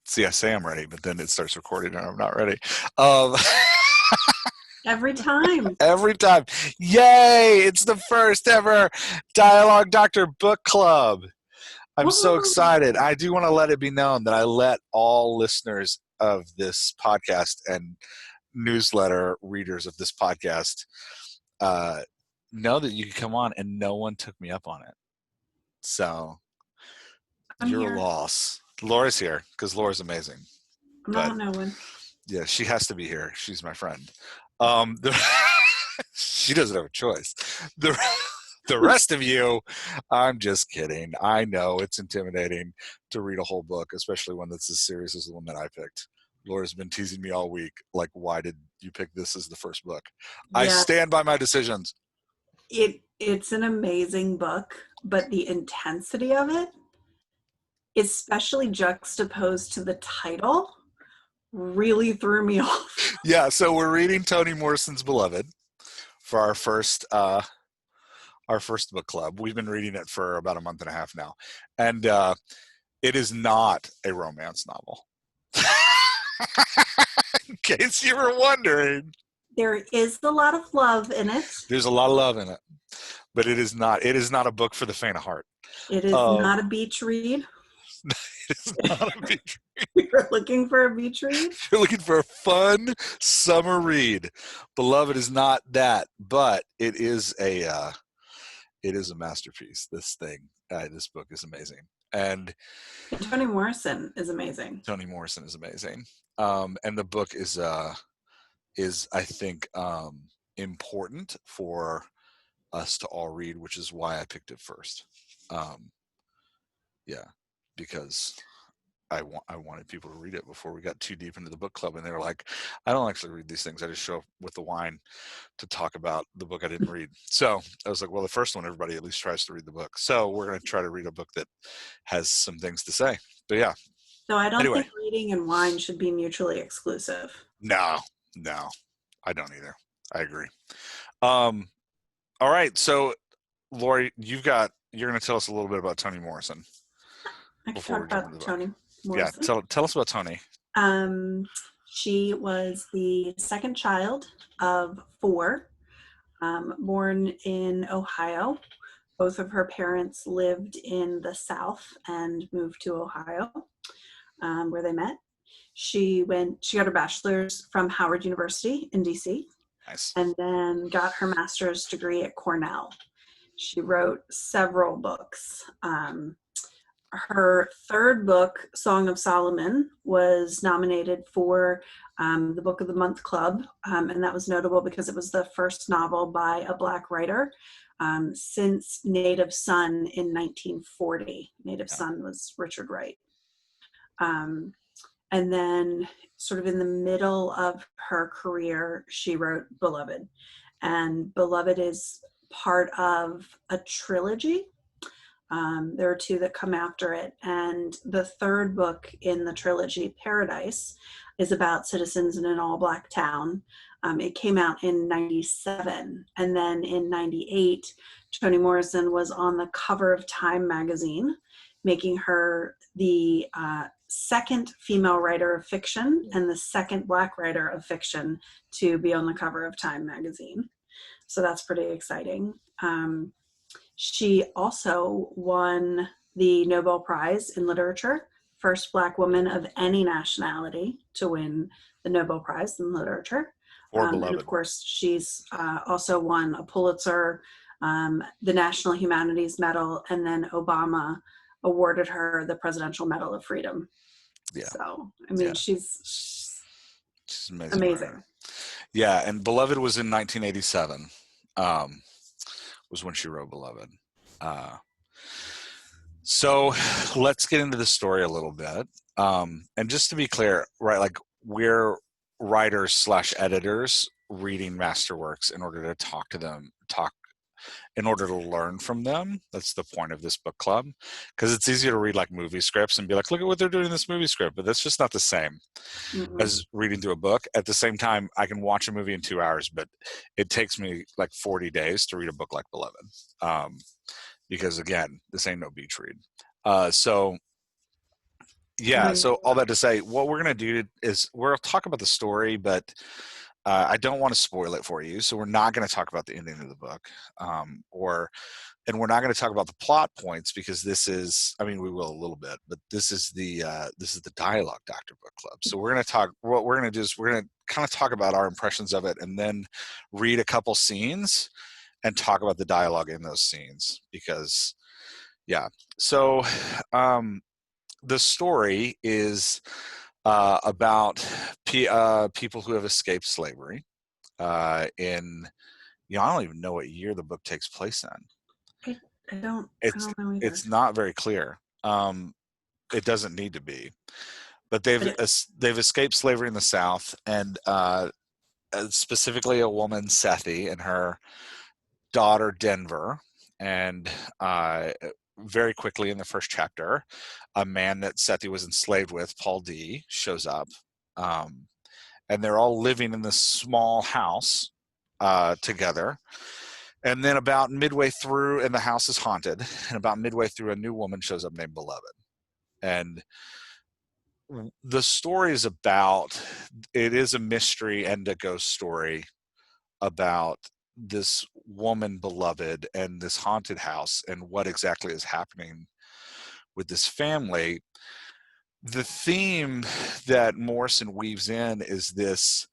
See, I say I'm ready, but then it starts recording and I'm not ready. Um, Every time. every time. Yay! It's the first ever Dialogue Doctor Book Club. I'm so Woo! excited. I do want to let it be known that I let all listeners of this podcast and newsletter readers of this podcast uh, know that you can come on, and no one took me up on it. So I'm you're a here. loss. Laura's here because Laura's amazing. I'm But not knowing. yeah, she has to be here. She's my friend. She doesn't have a choice. The rest of you, I'm just kidding. I know it's intimidating to read a whole book, especially one that's as serious as the one that I picked. Laura's been teasing me all week, like, why did you pick this as the first book? I Yeah, stand by my decisions. it's an amazing book, but the intensity of it, especially juxtaposed to the title, really threw me off. Yeah, so we're reading Toni Morrison's Beloved for our first book club. We've been reading it for about a month and a half now, and it is not a romance novel. In case you were wondering, There is a lot of love in it. there's a lot of love in it, but it is not. It is not a book for the faint of heart. It is not a beach read. It's not a beach. You're looking for a beach read? You're looking for a fun summer read. Beloved is not that, but it is a masterpiece. This book is amazing, and And Toni Morrison is amazing. Toni Morrison is amazing. And the book is I think important for us to all read, which is why I picked it first. Yeah, because I wanted people to read it before we got too deep into the book club, and they were like, I don't actually read these things. I just show up with the wine to talk about the book I didn't read. So I was like, well, the first one, everybody at least tries to read the book. So we're going to try to read a book that has some things to say. But yeah. So I don't Anyway. think reading and wine should be mutually exclusive. No, I don't either. I agree. All right. So Lori, you're going to tell us a little bit about Toni Morrison. I can talk about Toni Morrison. Yeah, tell us about Toni. She was the second child of 4, born in Ohio. Both of her parents lived in the South and moved to Ohio, where they met. She got her bachelor's from Howard University in DC. Nice. And then got her master's degree at Cornell. She wrote several books. Her third book, Song of Solomon, was nominated for the Book of the Month Club, and that was notable because it was the first novel by a Black writer since Native Son in 1940. Native Son was Richard Wright. And then sort of in the middle of her career, she wrote Beloved. And Beloved is part of a trilogy. There are 2 that come after it. And the third book in the trilogy, Paradise, is about citizens in an all-Black town. It came out in 97. And then in 98, Toni Morrison was on the cover of Time magazine, making her the second female writer of fiction and the second Black writer of fiction to be on the cover of Time magazine. So that's pretty exciting. She also won the Nobel Prize in Literature, first Black woman of any nationality to win the Nobel Prize in Literature. And of course, she's also won a Pulitzer, the National Humanities Medal, and then Obama awarded her the Presidential Medal of Freedom. Yeah. So, I mean, she's amazing. Yeah, and Beloved was in 1987. Was when she wrote Beloved. So let's get into the story a little bit. And just to be clear, right, like we're writers / editors reading masterworks in order to talk in order to learn from them. That's the point of this book club, because it's easier to read like movie scripts and be like, look at what they're doing in this movie script, but that's just not the same as reading through a book. At the same time, I can watch a movie in 2 hours, but it takes me like 40 days to read a book like Beloved, because again, this ain't no beach read. So Yeah, so all that to say, what we're going to do is we'll talk about the story, but I don't want to spoil it for you. So we're not going to talk about the ending of the book, and we're not going to talk about the plot points because this is, I mean, we will a little bit, but this is the Dialogue Doctor Book Club. So we're going to talk. What we're going to do is we're going to kind of talk about our impressions of it, and then read a couple scenes and talk about the dialogue in those scenes because, yeah. So the story is about people who have escaped slavery in, I don't even know what year the book takes place in. I don't know either. It's not very clear. It doesn't need to be, but they've escaped slavery in the South, and specifically a woman, Sethi, and her daughter, Denver, and very quickly in the first chapter, a man that Sethi was enslaved with, Paul D, shows up, and they're all living in this small house together. And then about midway through, and the house is haunted, and about midway through, a new woman shows up named Beloved. And the story is about, it is a mystery and a ghost story about this woman, Beloved, and this haunted house and what exactly is happening with this family. The theme that Morrison weaves in is this: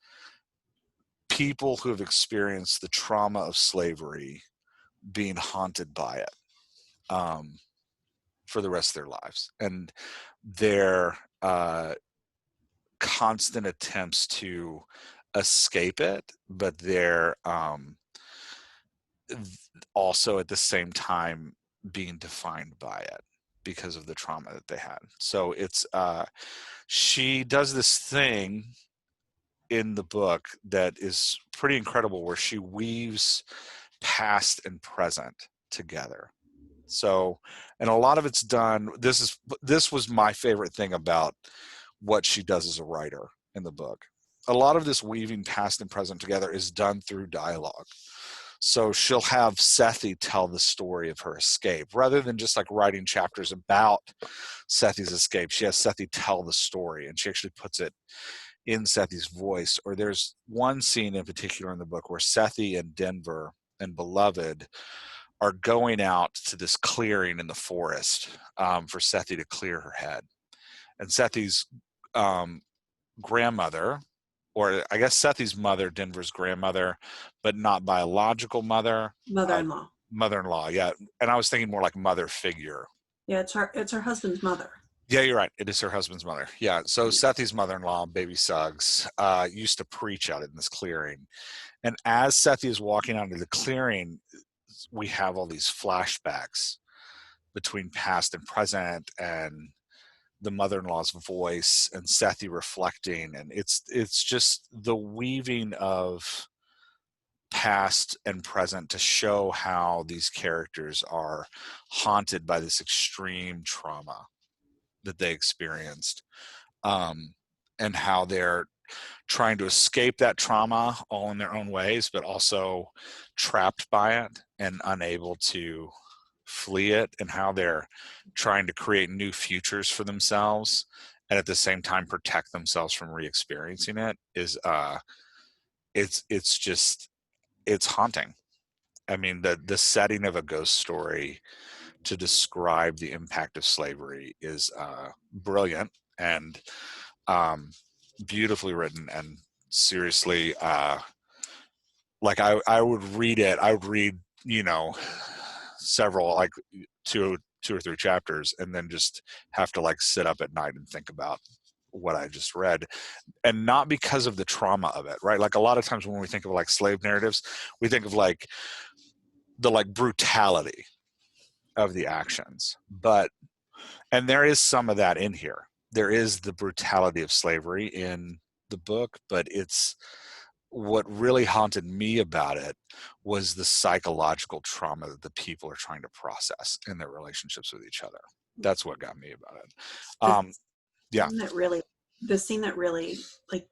people who have experienced the trauma of slavery being haunted by it for the rest of their lives, and their constant attempts to escape it, but they're also at the same time being defined by it because of the trauma that they had. So it's she does this thing in the book that is pretty incredible, where she weaves past and present together. So, and a lot of it's done, this was my favorite thing about what she does as a writer in the book. A lot of this weaving past and present together is done through dialogue. So she'll have Sethi tell the story of her escape rather than just like writing chapters about Sethi's escape. She has Sethi tell the story, and she actually puts it in Sethi's voice. Or there's one scene in particular in the book where Sethi and Denver and Beloved are going out to this clearing in the forest for Sethi to clear her head. And Sethi's grandmother, or I guess Sethi's mother, Denver's grandmother, but not biological mother. Mother-in-law. Mother-in-law, yeah. And I was thinking more like mother figure. Yeah, it's her husband's mother. Yeah, you're right. It is her husband's mother. Yeah. So Sethi's mother-in-law, Baby Suggs, used to preach out in this clearing. And as Sethi is walking out of the clearing, we have all these flashbacks between past and present, and the mother-in-law's voice and Sethi reflecting, and it's just the weaving of past and present to show how these characters are haunted by this extreme trauma that they experienced, and how they're trying to escape that trauma all in their own ways, but also trapped by it and unable to flee it, and how they're trying to create new futures for themselves and at the same time protect themselves from re-experiencing it is it's haunting. I mean, the setting of a ghost story to describe the impact of slavery is brilliant and beautifully written, and seriously, like I would read it. I would read, several, like two or three chapters, and then just have to like sit up at night and think about what I just read. And not because of the trauma of it, right? Like a lot of times when we think of like slave narratives, we think of like the like brutality of the actions, and there is some of that in here. There is the brutality of slavery in the book, but it's what really haunted me about it was the psychological trauma that the people are trying to process in their relationships with each other. That's what got me about it. Yeah. The scene that really like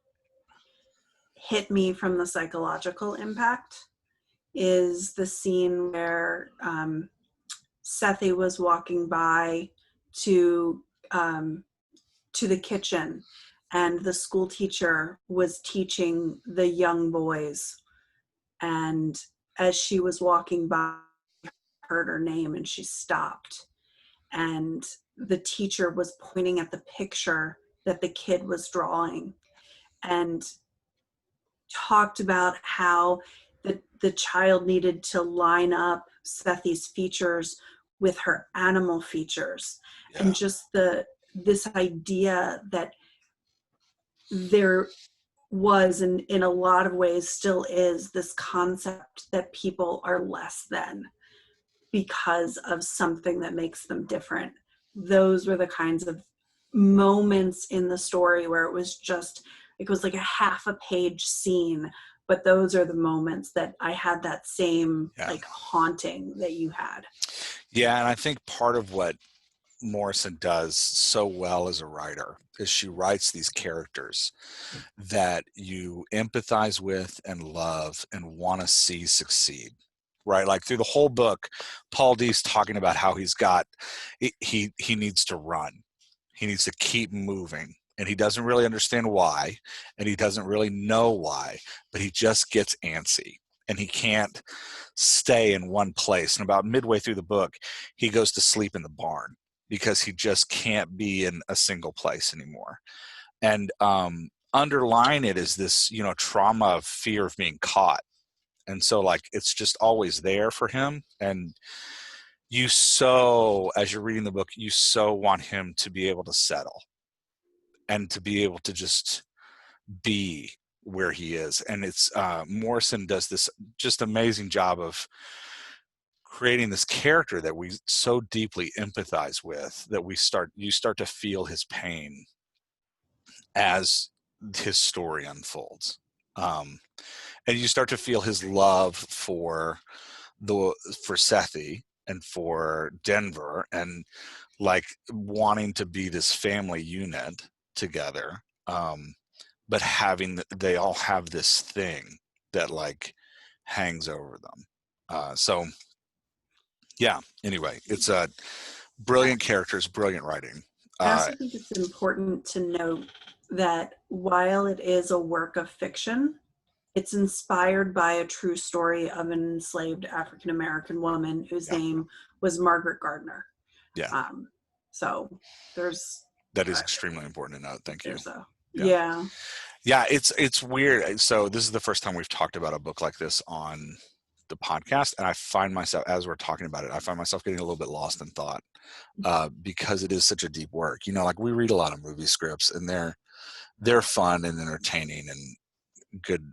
hit me from the psychological impact is the scene where Sethi was walking by to to the kitchen, and the school teacher was teaching the young boys, and as she was walking by, heard her name and she stopped, and the teacher was pointing at the picture that the kid was drawing, and talked about how the child needed to line up Sethi's features with her animal features, Yeah. and just this idea that there was, and in a lot of ways still is, this concept that people are less than because of something that makes them different. Those were the kinds of moments in the story where it was just, it was like a half a page scene, but those are the moments that I had that same Yeah. like haunting that you had. Yeah, and I think part of what Morrison does so well as a writer is she writes these characters that you empathize with and love and want to see succeed, right? Like through the whole book, Paul D's talking about how he needs to run, he needs to keep moving, and he doesn't really understand why, and he doesn't really know why, but he just gets antsy and he can't stay in one place. And about midway through the book, he goes to sleep in the barn because he just can't be in a single place anymore. And underlying it is this, trauma of fear of being caught. And so like, it's just always there for him. And as you're reading the book, you so want him to be able to settle and to be able to just be where he is. And it's Morrison does this just amazing job of creating this character that we so deeply empathize with that you start to feel his pain as his story unfolds. And you start to feel his love for Sethi and for Denver, and like wanting to be this family unit together. But they all have this thing that like hangs over them. So yeah, anyway, it's a brilliant characters, brilliant writing. I also think it's important to note that while it is a work of fiction, it's inspired by a true story of an enslaved African American woman whose name was Margaret Gardner. Yeah. So there's that is extremely important to note. Thank you. Yeah. Yeah, it's weird. So this is the first time we've talked about a book like this on the podcast, and I find myself, as we're talking about it, I find myself getting a little bit lost in thought because it is such a deep work. Like we read a lot of movie scripts, and they're fun and entertaining and good.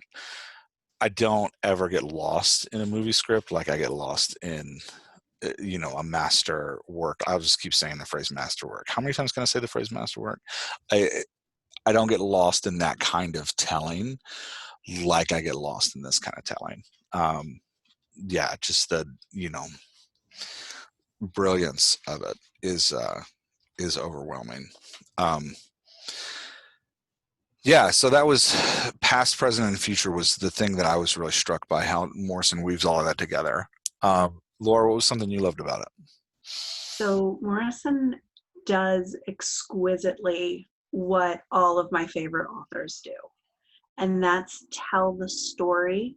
I don't ever get lost in a movie script like I get lost in a master work. I'll just keep saying the phrase masterwork. How many times can I say the phrase masterwork? I don't get lost in that kind of telling like I get lost in this kind of telling. Just the brilliance of it is overwhelming. So that was past, present, and future was the thing that I was really struck by, how Morrison weaves all of that together. Laura, what was something you loved about it? So Morrison does exquisitely what all of my favorite authors do, and that's tell the story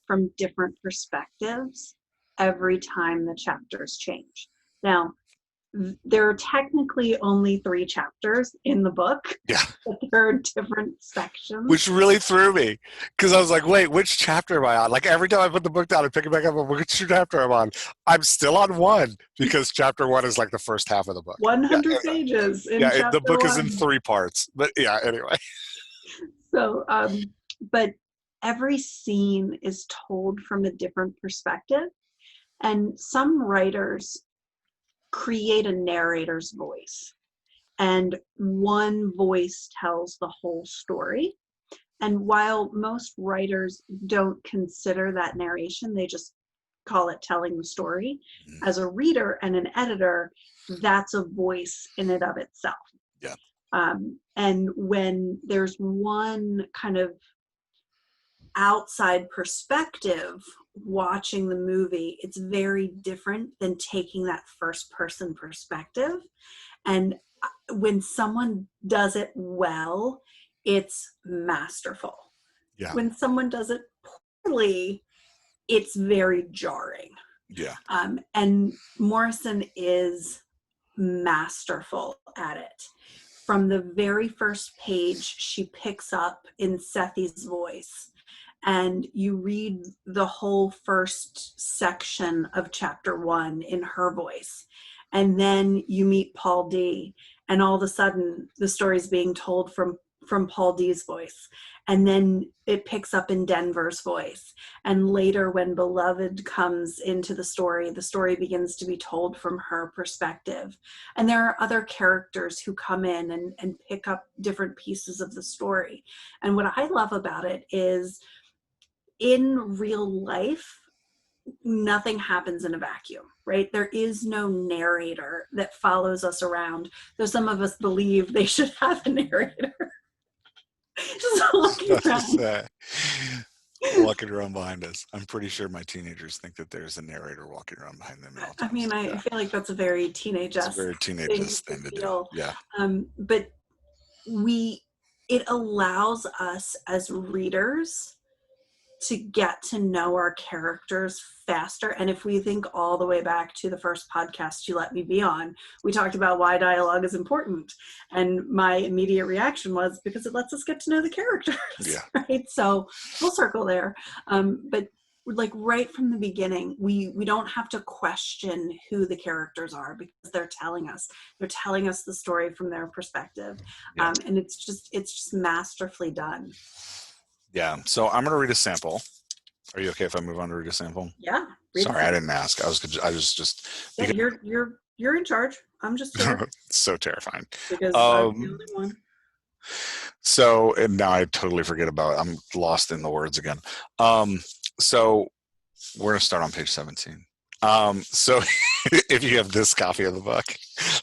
from different perspectives every time the chapters change. Now, there are technically only 3 chapters in the book. Yeah. But there are different sections. Which really threw me, because I was like, wait, which chapter am I on? Like every time I put the book down and pick it back up, which chapter am I on? I'm still on 1 because chapter 1 is like the first half of the book. 100 pages in chapter the book 1. is in 3 parts. But yeah, anyway. So, but every scene is told from a different perspective. And some writers create a narrator's voice, and one voice tells the whole story. And while most writers don't consider that narration, they just call it telling the story, as a reader and an editor, that's a voice in and of itself. Yeah. And when there's one kind of outside perspective watching the movie, it's very different than taking that first person perspective. And when someone does it well, it's masterful. Yeah. When someone does it poorly, it's very jarring. Yeah. And Morrison is masterful at it. From the very first page, she picks up in Sethi's voice, and you read the whole first section of chapter 1 in her voice. And then you meet Paul D, and all of a sudden the story is being told from Paul D's voice. And then it picks up in Denver's voice. And later, when Beloved comes into the story begins to be told from her perspective. And there are other characters who come in and pick up different pieces of the story. And what I love about it is, in real life, nothing happens in a vacuum, right? There is no narrator that follows us around, though some of us believe they should have a narrator. Just walking around. Walking around behind us. I'm pretty sure my teenagers think that there's a narrator walking around behind them at all times. I mean, I feel like that's a very teenage-esque thing to feel. do. Yeah. But it allows us as readers to get to know our characters faster. And if we think all the way back to the first podcast you let me be on, we talked about why dialogue is important. And my immediate reaction was because it lets us get to know the characters. Yeah. Right? So full circle there. But like right from the beginning, we don't have to question who the characters are, because they're telling us the story from their perspective. Yeah. And it's just masterfully done. Yeah. So I'm going to read a sample. Are you okay if I move on to read a sample? Yeah. Sorry, I didn't ask. I was just. Yeah, you're in charge. I'm just here. So terrifying. Because I'm the only one. So, and now I totally forget about it. I'm lost in the words again. So we're going to start on page 17. So if you have this copy of the book,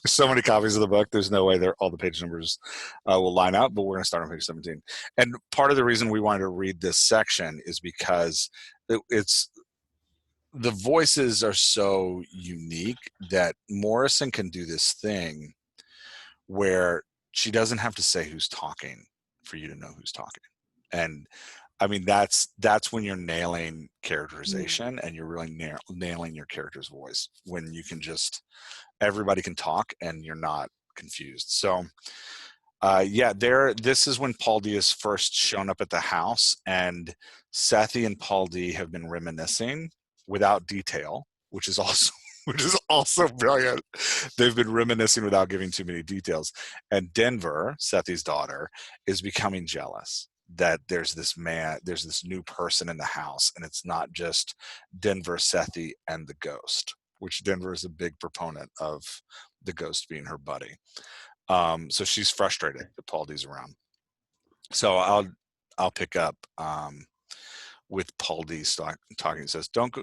there's so many copies of the book, there's no way all the page numbers will line up, but we're going to start on page 17. And part of the reason we wanted to read this section is because the voices are so unique that Morrison can do this thing where she doesn't have to say who's talking for you to know who's talking. And I mean, that's when you're nailing characterization and you're really nailing your character's voice, when you can just, everybody can talk and you're not confused. So this is when Paul D is first shown up at the house, and Sethi and Paul D have been reminiscing without detail, which is also brilliant. They've been reminiscing without giving too many details. And Denver, Sethi's daughter, is becoming jealous that there's this new person in the house, and it's not just Denver, Sethi, and the ghost, which Denver is a big proponent of the ghost being her buddy. So she's frustrated that Paul D's around. So I'll pick up with Paul D talking. It says, "Don't go."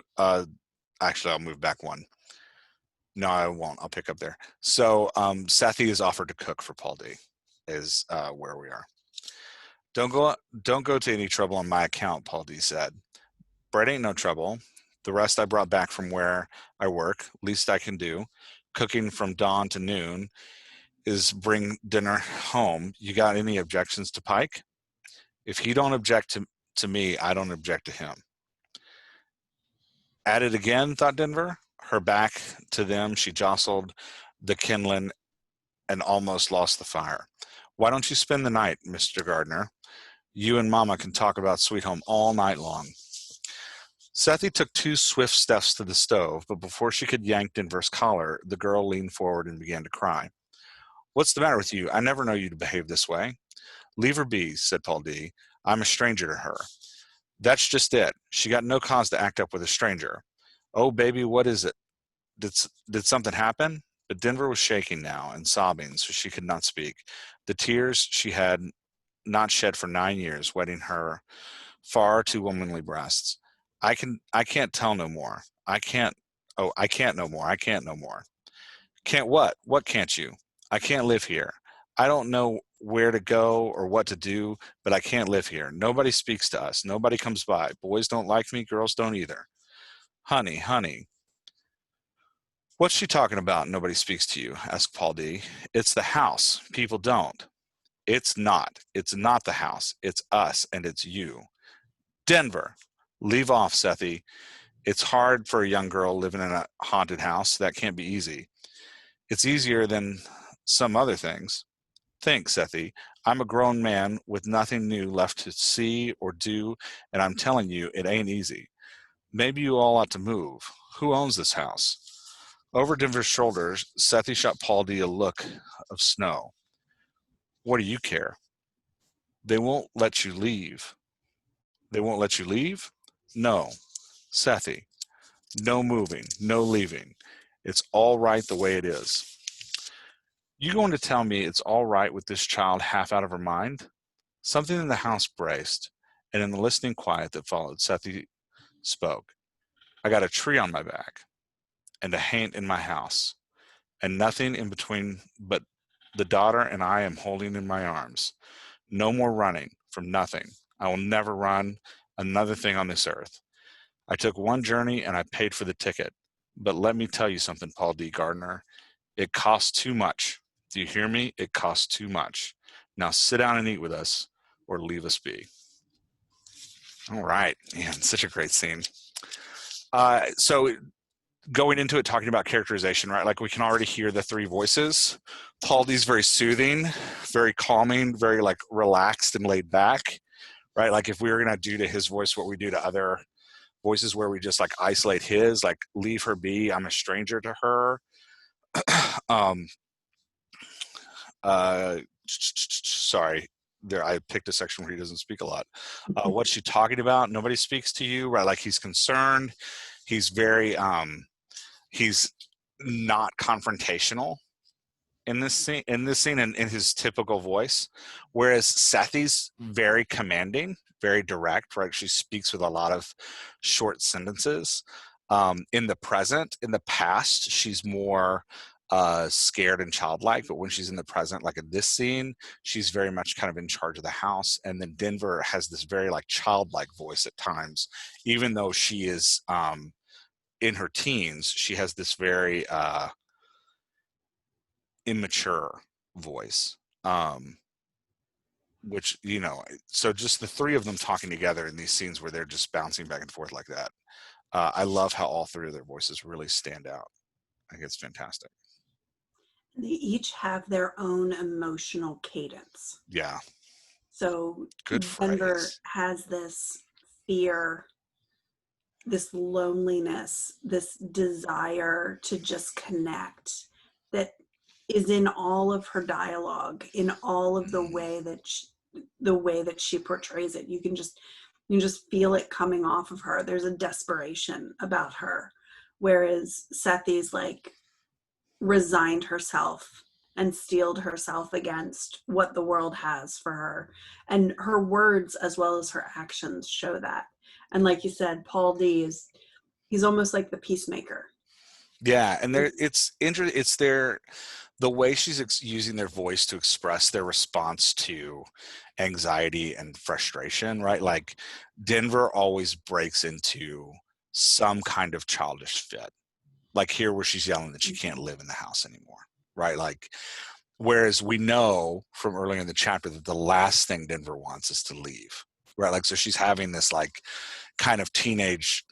Actually, I'll move back one. No, I won't. I'll pick up there. So Sethi is offered to cook for Paul D. Is where we are. Don't go to any trouble on my account, Paul D said. Bread ain't no trouble. The rest I brought back from where I work. Least I can do. Cooking from dawn to noon is bring dinner home. You got any objections to Pike? If he don't object to me, I don't object to him. At it again, thought Denver. Her back to them, she jostled the kindling and almost lost the fire. Why don't you spend the night, Mr. Gardner? You and Mama can talk about Sweet Home all night long. Sethi took 2 swift steps to the stove, but before she could yank Denver's collar, the girl leaned forward and began to cry. What's the matter with you? I never know you to behave this way. Leave her be, said Paul D. I'm a stranger to her. That's just it. She got no cause to act up with a stranger. Oh, baby, what is it? Did something happen? But Denver was shaking now and sobbing, so she could not speak. The tears she had not shed for 9 years, wetting her far too womanly breasts. I can't tell no more. I can't no more. I can't no more. Can't what? What can't you? I can't live here. I don't know where to go or what to do, but I can't live here. Nobody speaks to us. Nobody comes by. Boys don't like me. Girls don't either. Honey. What's she talking about? Nobody speaks to you, asked Paul D. It's the house. People don't. It's not. It's not the house. It's us, and it's you. Denver. Leave off, Sethi. It's hard for a young girl living in a haunted house. That can't be easy. It's easier than some other things. Think, Sethi. I'm a grown man with nothing new left to see or do, and I'm telling you, it ain't easy. Maybe you all ought to move. Who owns this house? Over Denver's shoulders, Sethi shot Paul D a look of snow. What do you care? They won't let you leave. They won't let you leave? No. Sethi, no moving, no leaving. It's all right the way it is. You going to tell me it's all right with this child half out of her mind? Something in the house braced, and in the listening quiet that followed, Sethi spoke. I got a tree on my back, and a haint in my house, and nothing in between but the daughter and I am holding in my arms. No more running from nothing. I will never run another thing on this earth. I took one journey and I paid for the ticket. But let me tell you something, Paul D. Gardner. It costs too much. Do you hear me? It costs too much. Now sit down and eat with us or leave us be. All right. Man, such a great scene. So going into it, talking about characterization, right? Like we can already hear the three voices. Paul D's very soothing, very calming, very like relaxed and laid back, right? Like if we were going to do to his voice what we do to other voices where we just like isolate his, like leave her be, I'm a stranger to her. Sorry, there I picked a section where he doesn't speak a lot. What's she talking about? Nobody speaks to you, right? Like he's concerned. He's very he's not confrontational in this scene in his typical voice, whereas Sethi's very commanding, very direct, right? She speaks with a lot of short sentences. In the present, in the past, she's more scared and childlike, but when she's in the present, like in this scene, she's very much kind of in charge of the house. And then Denver has this very like childlike voice at times, even though she is in her teens, she has this very immature voice, which, you know, so just the three of them talking together in these scenes where they're just bouncing back and forth like that. I love how all three of their voices really stand out. I think it's fantastic. They each have their own emotional cadence. Yeah. So Good Denver phrase. has this fear, this loneliness, this desire to just connect that is in all of her dialogue, in all of the way that she portrays it. You can just feel it coming off of her. There's a desperation about her, whereas Sethi's like resigned herself and steeled herself against what the world has for her, and her words as well as her actions show that. And like you said, Paul D is, he's almost like the peacemaker. Yeah, and it's their the way she's using their voice to express their response to anxiety and frustration, right? Like Denver always breaks into some kind of childish fit. Like here where she's yelling that she can't live in the house anymore, right? Like whereas we know from earlier in the chapter that the last thing Denver wants is to leave, right? Like so she's having this like kind of teenage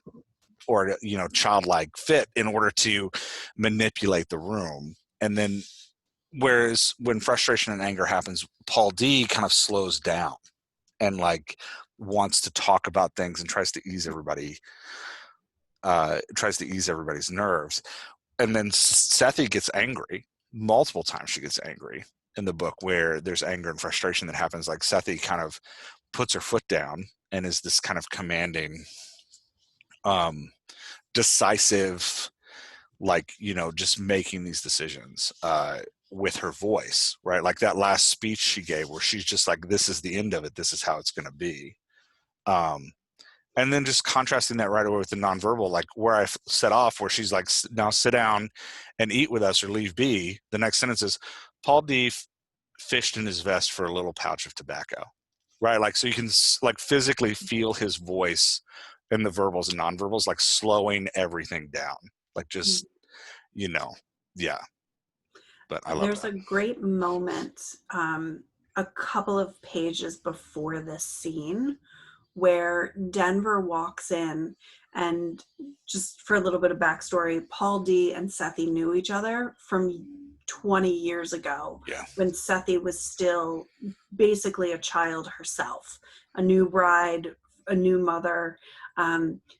or, you know, childlike fit in order to manipulate the room. And then whereas when frustration and anger happens, Paul D kind of slows down and like wants to talk about things and tries to ease everybody's nerves. And then Sethi gets angry multiple times. She gets angry in the book where there's anger and frustration that happens. Like Sethi kind of puts her foot down and is this kind of commanding, decisive, like, you know, just making these decisions with her voice, right? Like that last speech she gave where she's just like, this is the end of it. This is how it's going to be. And then just contrasting that right away with the nonverbal, like where I set off, where she's like, now sit down and eat with us or leave be. The next sentence is, Paul D fished in his vest for a little pouch of tobacco, right? Like, so you can like physically feel his voice in the verbals and nonverbals, like slowing everything down, like just, you know, yeah, but I love There's that. a great moment a couple of pages before this scene where Denver walks in, and just for a little bit of backstory, Paul D and Sethi knew each other from 20 years ago Yeah. when Sethi was still basically a child herself, a new bride, a new mother.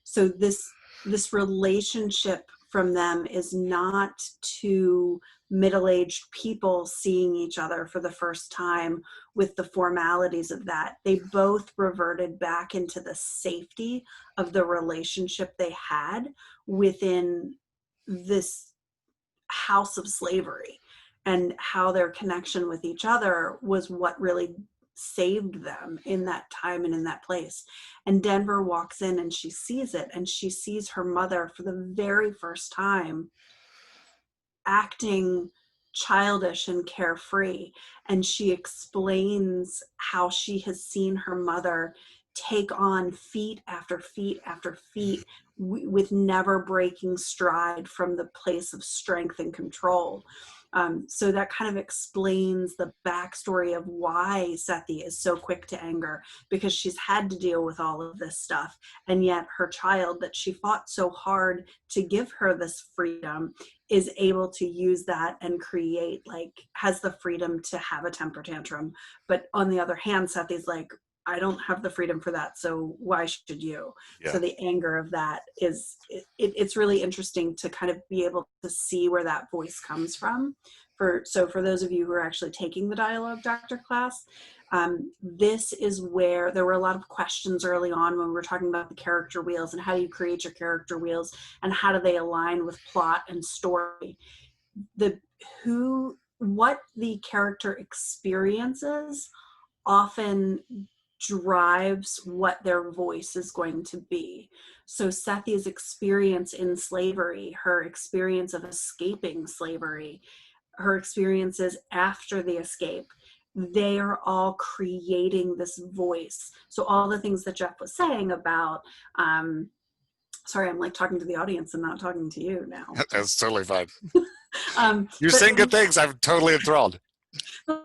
So this relationship from them is not two middle-aged people seeing each other for the first time with the formalities of that. They both reverted back into the safety of the relationship they had within this house of slavery, and how their connection with each other was what really saved them in that time and in that place. And Denver walks in and she sees it, and she sees her mother for the very first time acting childish and carefree. And she explains how she has seen her mother take on feat after feat after feat with never breaking stride from the place of strength and control. So that kind of explains the backstory of why Sethi is so quick to anger, because she's had to deal with all of this stuff. And yet her child that she fought so hard to give her this freedom is able to use that and create, like, has the freedom to have a temper tantrum. But on the other hand, Sethi's like, I don't have the freedom for that, so why should you? Yeah. So the anger of that is, it's really interesting to kind of be able to see where that voice comes from. So for those of you who are actually taking the dialogue doctor class, this is where there were a lot of questions early on when we were talking about the character wheels and how do you create your character wheels and how do they align with plot and story. What the character experiences often drives what their voice is going to be. So Sethi's experience in slavery, her experience of escaping slavery, her experiences after the escape, they are all creating this voice. So all the things that Jeff was saying about, sorry, I'm like talking to the audience and not talking to you now. That's totally fine. You're But saying good things. I'm totally enthralled.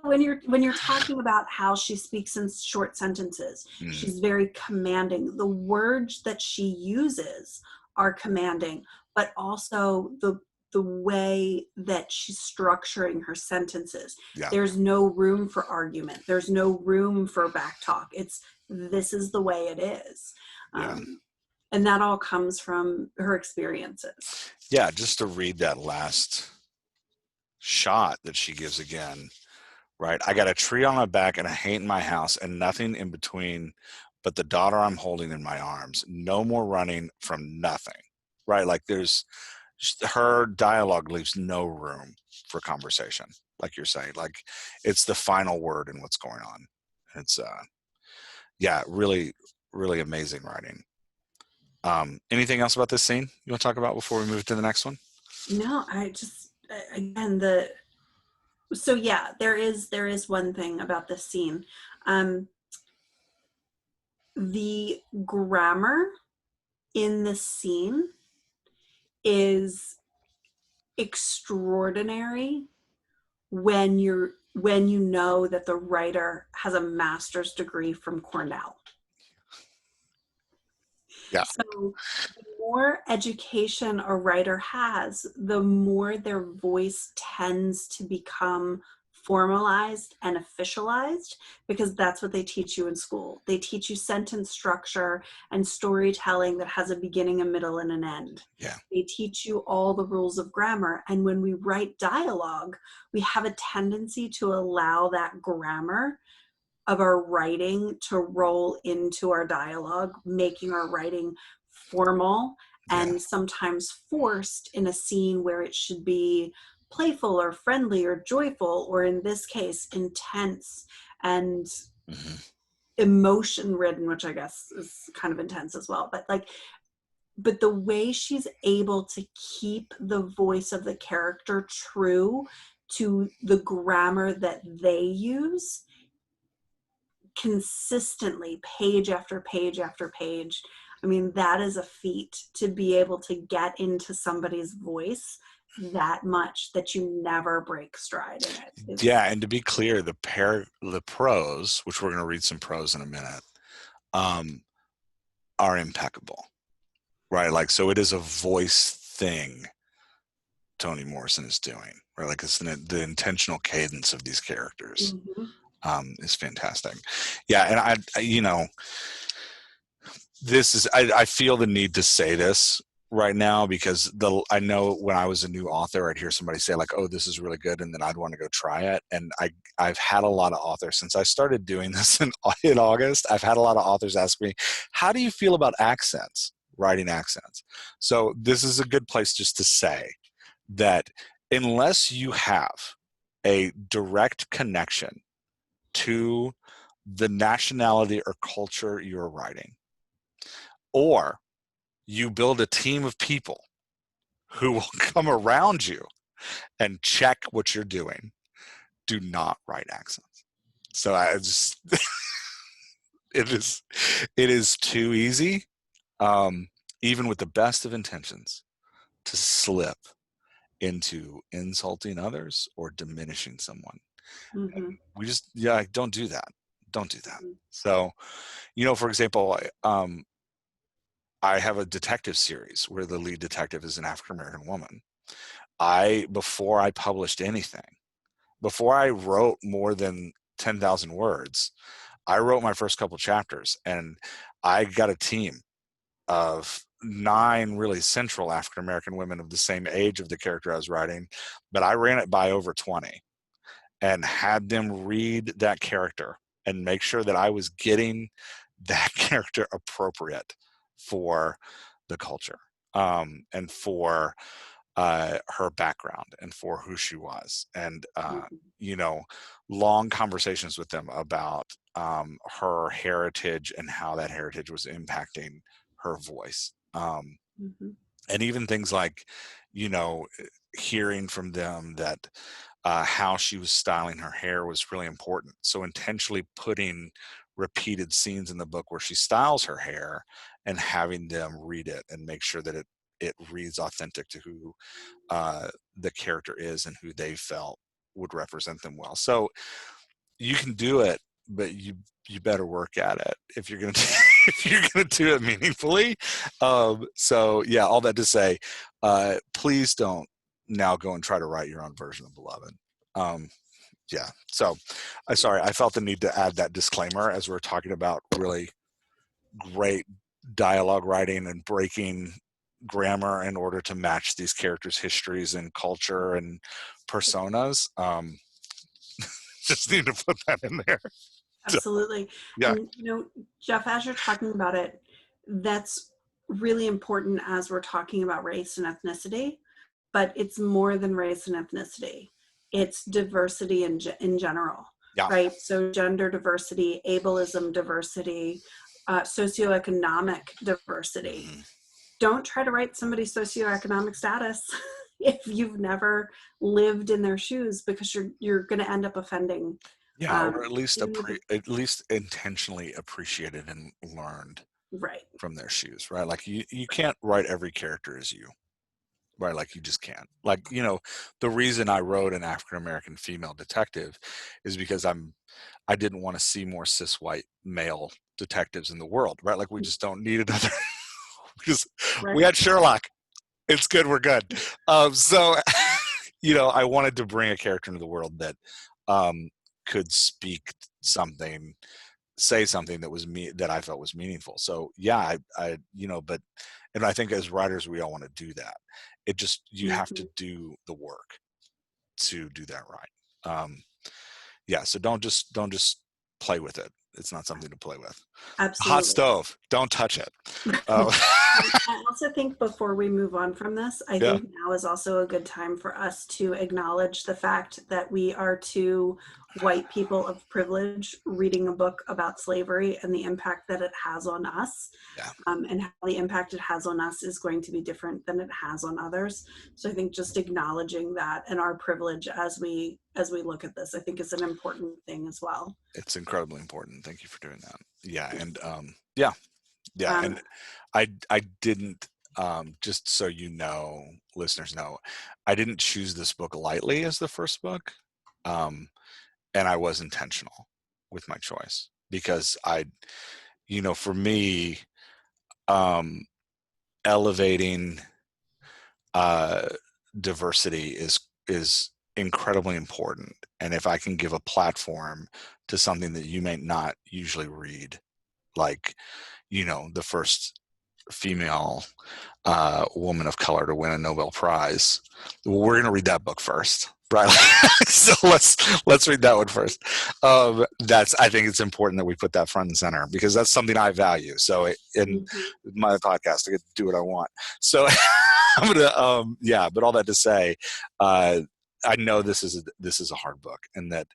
when you're talking about how she speaks in short sentences, she's very commanding. The words that she uses are commanding, but also the way that she's structuring her sentences. Yeah. There's no room for argument. There's no room for back talk. It's, this is the way it is. Yeah. And that all comes from her experiences. Yeah, just to read that last shot that she gives again, right? I got a tree on my back and a hate in my house and nothing in between but the daughter I'm holding in my arms. No more running from nothing, right? Like there's, her dialogue leaves no room for conversation, like you're saying. Like it's the final word in what's going on. It's yeah, really, really amazing writing. Anything else about this scene you want to talk about before we move to the next one? No, I just, again, so yeah, there is one thing about this scene. The grammar in this scene is extraordinary when you know that the writer has a master's degree from Cornell. Yeah. So the more education a writer has, the more their voice tends to become formalized and officialized, because that's what they teach you in school. They teach you sentence structure and storytelling that has a beginning, a middle, and an end. Yeah. They teach you all the rules of grammar. And when we write dialogue, we have a tendency to allow that grammar of our writing to roll into our dialogue, making our writing formal and sometimes forced in a scene where it should be playful or friendly or joyful, or in this case, intense and emotion ridden, which I guess is kind of intense as well. But the way she's able to keep the voice of the character true to the grammar that they use consistently, page after page after page. I mean, that is a feat, to be able to get into somebody's voice that much that you never break stride in it. Yeah, and to be clear, the prose, which we're going to read some prose in a minute, are impeccable, right? Like, so it is a voice thing Toni Morrison is doing, right? Like, it's the intentional cadence of these characters is fantastic. Yeah, and I feel the need to say this right now because I know when I was a new author, I'd hear somebody say like, "Oh, this is really good," and then I'd want to go try it. And I've had a lot of authors since I started doing this in August. I've had a lot of authors ask me, "How do you feel about accents, writing accents?" So this is a good place just to say that unless you have a direct connection to the nationality or culture you're writing, or you build a team of people who will come around you and check what you're doing, do not write accents. So I just it is too easy, even with the best of intentions, to slip into insulting others or diminishing someone. Mm-hmm. We just don't do that. Don't do that. So, for example, I have a detective series where the lead detective is an African American woman. Before I published anything, before I wrote more than 10,000 words, I wrote my first couple chapters, and I got a team of 9 really central African American women of the same age of the character I was writing, but I ran it by over 20 and had them read that character and make sure that I was getting that character appropriate for the culture, and for her background and for who she was. And, long conversations with them about her heritage and how that heritage was impacting her voice. And even things like, hearing from them that how she was styling her hair was really important. So intentionally putting repeated scenes in the book where she styles her hair and having them read it and make sure that it reads authentic to who the character is and who they felt would represent them well. So you can do it, but you better work at it if you're gonna if you're gonna do it meaningfully. So yeah, all that to say, please don't now go and try to write your own version of Beloved. Yeah. So sorry, I felt the need to add that disclaimer as we're talking about really great dialogue writing and breaking grammar in order to match these characters' histories and culture and personas. Just need to put that in there. Absolutely. Yeah. And, Jeff, as you're talking about it, that's really important as we're talking about race and ethnicity, but it's more than race and ethnicity. It's diversity in general, Yeah. right? So gender diversity, ableism diversity, socioeconomic diversity. Mm-hmm. Don't try to write somebody's socioeconomic status if you've never lived in their shoes, because you're going to end up offending. Yeah, or at Even least intentionally appreciated and learned right. from their shoes, right? Like you can't write every character as you, right? Like you just can't. Like, the reason I wrote an African American female detective is because I didn't want to see more cis white male detectives in the world, right? Like we just don't need another because Right. we had Sherlock. It's good, we're good. So I wanted to bring a character into the world that could speak something, say something that was that I felt was meaningful. So yeah, but and I think as writers we all want to do that. It just you have to do the work to do that right. Yeah, so don't just play with it. It's not something to play with. Absolutely. Hot stove, don't touch it. I also think before we move on from this, I Yeah. think now is also a good time for us to acknowledge the fact that we are two white people of privilege reading a book about slavery and the impact that it has on us. Yeah. And how the impact it has on us is going to be different than it has on others. So I think just acknowledging that and our privilege as we look at this, I think is an important thing as well. It's incredibly important. Thank you for doing that. Yeah, and and I didn't just so you know, listeners know, I didn't choose this book lightly as the first book. And I was intentional with my choice because for me, elevating diversity is incredibly important. And if I can give a platform to something that you may not usually read, like, the first female woman of color to win a Nobel Prize, well, we're going to read that book first, right? So let's read that one first. I think it's important that we put that front and center because that's something I value. So in my podcast, I get to do what I want. So I'm gonna but all that to say, I know this is a hard book, and that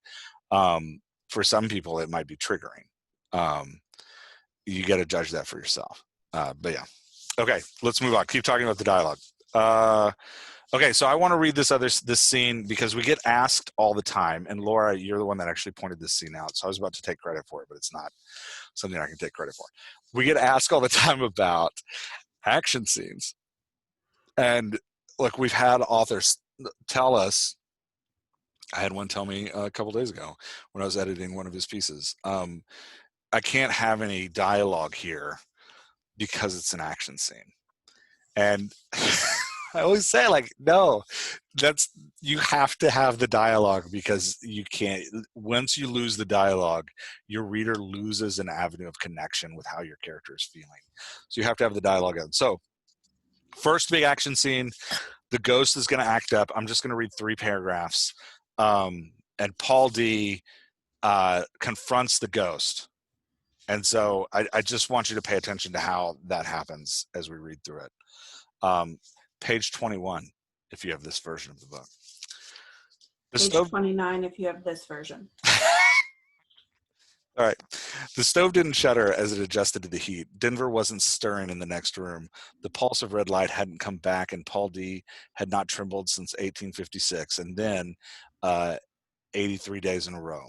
for some people it might be triggering. You got to judge that for yourself. But yeah. Okay, let's move on. Keep talking about the dialogue. Okay, so I want to read this scene because we get asked all the time, and Laura, you're the one that actually pointed this scene out. So I was about to take credit for it, but it's not something I can take credit for. We get asked all the time about action scenes, and look, we've had authors tell us. I had one tell me a couple days ago when I was editing one of his pieces. I can't have any dialogue here because it's an action scene. And I always say, like, no, you have to have the dialogue because you can't, once you lose the dialogue, your reader loses an avenue of connection with how your character is feeling. So you have to have the dialogue in. So first big action scene, the ghost is going to act up. I'm just going to read 3 paragraphs. And Paul D confronts the ghost. And so I just want you to pay attention to how that happens as we read through it. Page 21, if you have this version of the book. Page 29, if you have this version. All right. The stove didn't shudder as it adjusted to the heat. Denver wasn't stirring in the next room. The pulse of red light hadn't come back, and Paul D had not trembled since 1856. And then 83 days in a row.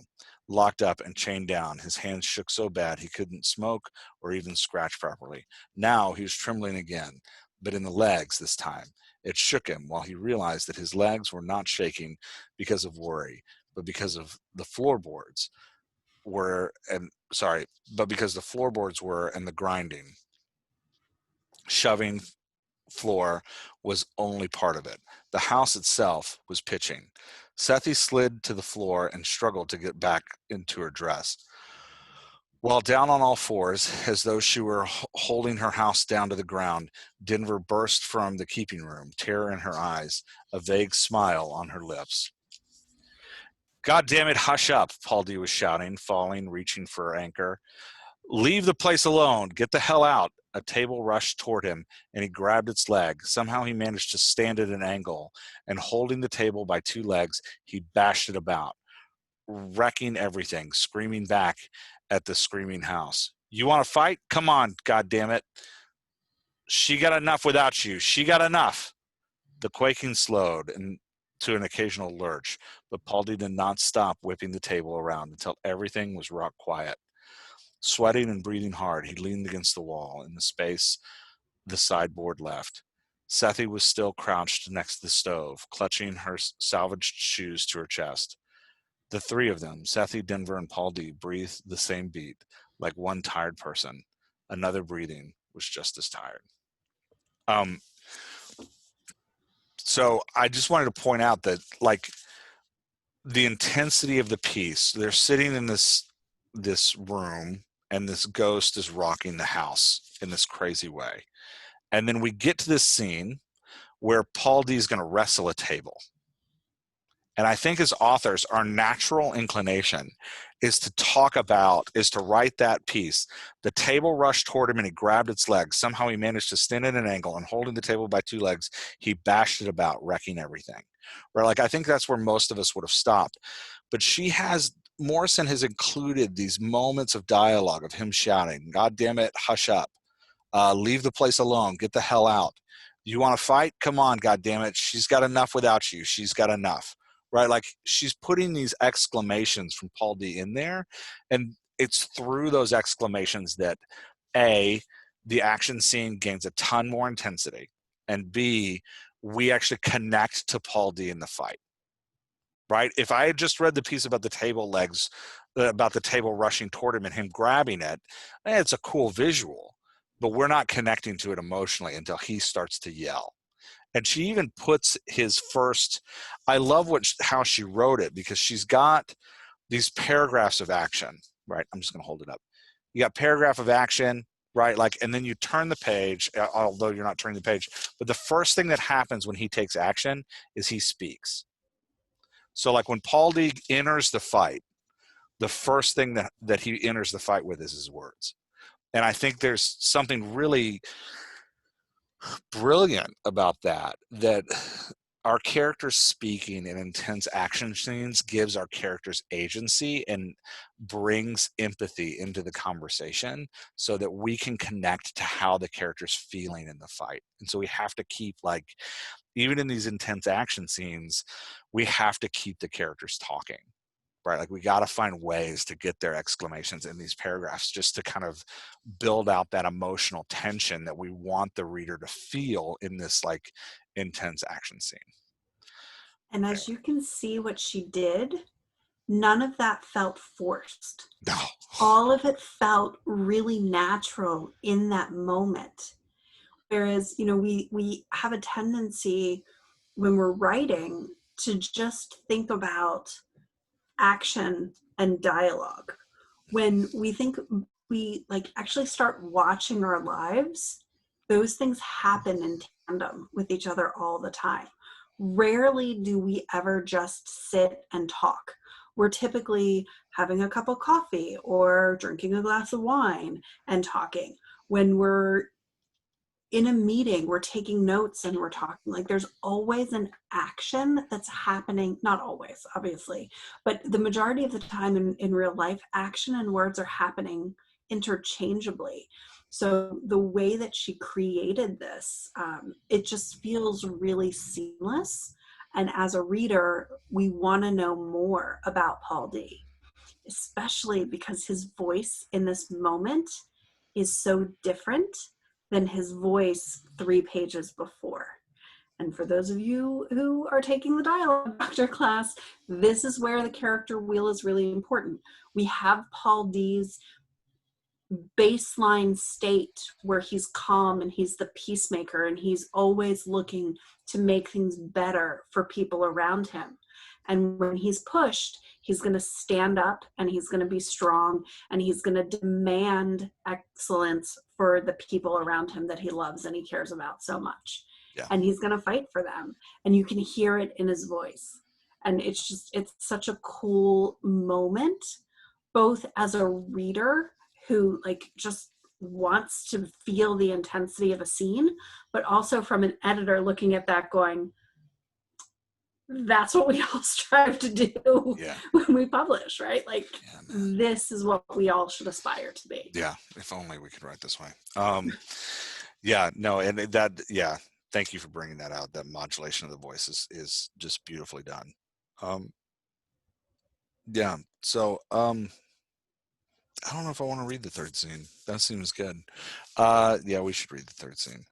Locked up and chained down, his hands shook so bad he couldn't smoke or even scratch properly. Now he was trembling again, but in the legs this time. It shook him while he realized that his legs were not shaking because of worry, but because of the floorboards because the floorboards were and the grinding. Shoving floor was only part of it. The house itself was pitching. Sethi slid to the floor and struggled to get back into her dress. While down on all fours, as though she were holding her house down to the ground, Denver burst from the keeping room, terror in her eyes, a vague smile on her lips. God damn it, hush up, Paul D was shouting, falling, reaching for her anchor. Leave the place alone. Get the hell out. A table rushed toward him, and he grabbed its leg. Somehow he managed to stand at an angle, and holding the table by 2 legs, he bashed it about, wrecking everything, screaming back at the screaming house. You want to fight? Come on, goddammit. She got enough without you. She got enough. The quaking slowed and to an occasional lurch, but Paul D did not stop whipping the table around until everything was rock quiet. Sweating and breathing hard, he leaned against the wall in the space the sideboard left. Sethi was still crouched next to the stove, clutching her salvaged shoes to her chest. The 3 of them, Sethi, Denver, and Paul D, breathed the same beat, like one tired person. Another breathing was just as tired. So I just wanted to point out that, like, the intensity of the piece, they're sitting in this room, and this ghost is rocking the house in this crazy way. And then we get to this scene where Paul D is going to wrestle a table. And I think as authors, our natural inclination is to write that piece. The table rushed toward him and he grabbed its legs. Somehow he managed to stand at an angle, and holding the table by 2 legs, he bashed it about, wrecking everything. Right? Like, I think that's where most of us would have stopped. But Morrison has included these moments of dialogue of him shouting, God damn it, hush up. Leave the place alone. Get the hell out. You want to fight? Come on, God damn it. She's got enough without you. She's got enough. Right? Like, she's putting these exclamations from Paul D in there, and it's through those exclamations that the action scene gains a ton more intensity, and B, we actually connect to Paul D in the fight. Right? If I had just read the piece about the table legs, about the table rushing toward him and him grabbing it, it's a cool visual, but we're not connecting to it emotionally until he starts to yell. And she even puts his first, I love how she wrote it, because she's got these paragraphs of action, right? I'm just going to hold it up. You got paragraph of action, right? Like, and then you turn the page, although you're not turning the page, but the first thing that happens when he takes action is he speaks. So like when Paul D enters the fight, the first thing that he enters the fight with is his words. And I think there's something really brilliant about that our characters speaking in intense action scenes gives our characters agency and brings empathy into the conversation so that we can connect to how the character's feeling in the fight. And so we have to keep, like, even in these intense action scenes, we have to keep the characters talking, right? Like, we got to find ways to get their exclamations in these paragraphs just to kind of build out that emotional tension that we want the reader to feel in this, like, intense action scene. And as you can see what she did, none of that felt forced. No. All of it felt really natural in that moment. Whereas, we have a tendency when we're writing to just think about action and dialogue. When we think we actually start watching our lives, those things happen in tandem with each other all the time. Rarely do we ever just sit and talk. We're typically having a cup of coffee or drinking a glass of wine and talking. When we're in a meeting, we're taking notes and we're talking. Like, there's always an action that's happening. Not always, obviously, but the majority of the time in real life, action and words are happening interchangeably. So the way that she created this, it just feels really seamless. And as a reader, we want to know more about Paul D, especially because his voice in this moment is so different than his voice 3 pages before. And for those of you who are taking the dialogue doctor class, this is where the character wheel is really important. We have Paul D's baseline state where he's calm and he's the peacemaker and he's always looking to make things better for people around him. And when he's pushed, he's going to stand up and he's going to be strong and he's going to demand excellence for the people around him that he loves and he cares about so much. Yeah. And he's going to fight for them. And you can hear it in his voice. And it's such a cool moment, both as a reader who just wants to feel the intensity of a scene, but also from an editor looking at that going, that's what we all strive to do when we publish, right? This is what we all should aspire to be. Yeah, if only we could write this way. Thank you for bringing that out. That modulation of the voice is just beautifully done. So I don't know if I want to read the third scene. That seems good. We should read the third scene.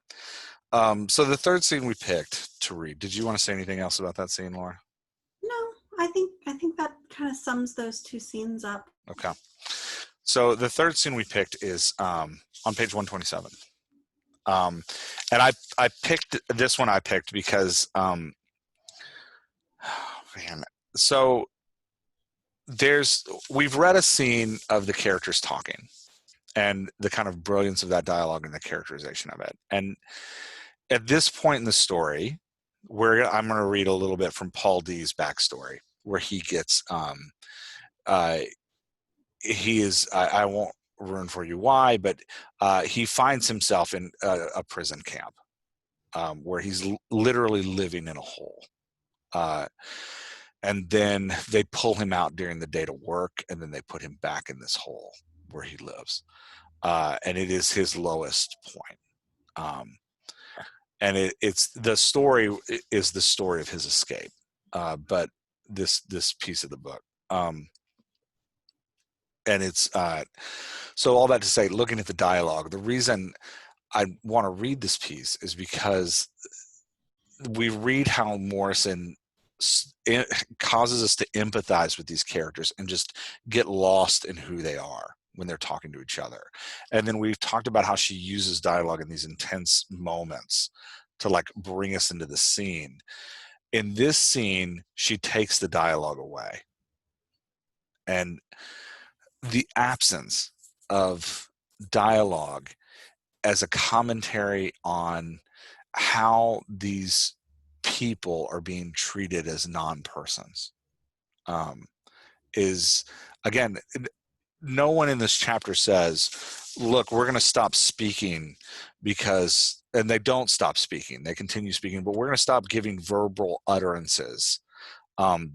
So the third scene we picked to read. Did you want to say anything else about that scene, Laura? No, I think that kind of sums those two scenes up. Okay. So the third scene we picked is on page 127. And I picked this one. I picked because so we've read a scene of the characters talking and the kind of brilliance of that dialogue and the characterization of it. And at this point in the story, I'm going to read a little bit from Paul D's backstory, where he gets, I won't ruin for you why, but he finds himself in a prison camp where he's literally living in a hole. And then they pull him out during the day to work, and then they put him back in this hole where he lives. And it is his lowest point. And it's the story is the story of his escape. But this piece of the book. And it's so all that to say, looking at the dialogue, the reason I want to read this piece is because we read how Morrison it causes us to empathize with these characters and just get lost in who they are when they're talking to each other. And then we've talked about how she uses dialogue in these intense moments to like bring us into the scene. In this scene, she takes the dialogue away. And the absence of dialogue as a commentary on how these people are being treated as non-persons is, again, no one in this chapter says, look, we're going to stop speaking because, and they don't stop speaking, they continue speaking, but we're going to stop giving verbal utterances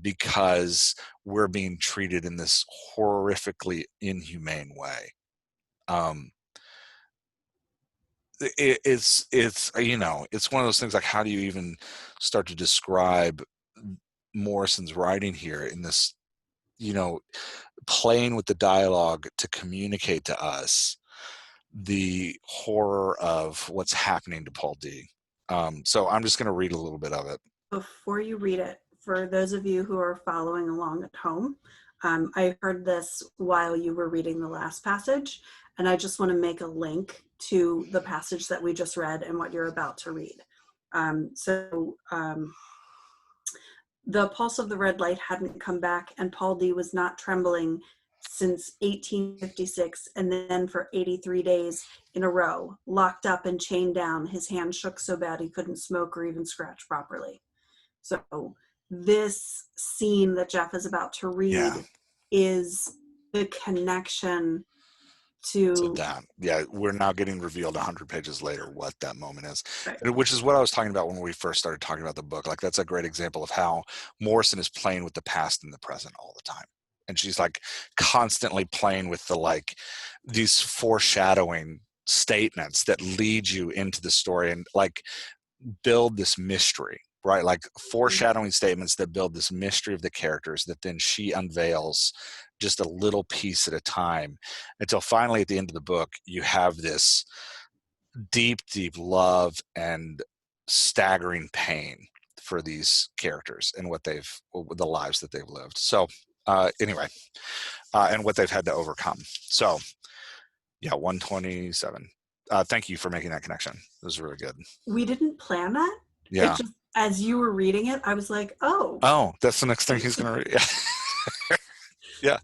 because we're being treated in this horrifically inhumane way. It's you know, it's one of those things like, how do you even start to describe Morrison's writing here in this, you know, playing with the dialogue to communicate to us the horror of what's happening to Paul D. So I'm just going to read a little bit of it. Before you read it, for those of you who are following along at home, I heard this while you were reading the last passage, and I just want to make a link to the passage that we just read and what you're about to read. The pulse of the red light hadn't come back, and Paul D was not trembling since 1856, and then for 83 days in a row, locked up and chained down. His hand shook so bad he couldn't smoke or even scratch properly. So this scene that Jeff is about to read is the connection to that. Yeah, we're now getting revealed 100 pages later what that moment is, right. Which is what I was talking about when we first started talking about the book. Like, that's a great example of how Morrison is playing with the past and the present all the time. And she's like constantly playing with the, like, these foreshadowing statements that lead you into the story and like build this mystery, right? Like foreshadowing statements that build this mystery of the characters that then she unveils just a little piece at a time until finally at the end of the book, you have this deep, deep love and staggering pain for these characters and what they've, the lives that they've lived. So anyway, and what they've had to overcome. So yeah, 127. Thank you for making that connection. It was really good. We didn't plan that. Yeah. It just, as you were reading it, I was like, oh, that's the next thing he's going to read. Yeah.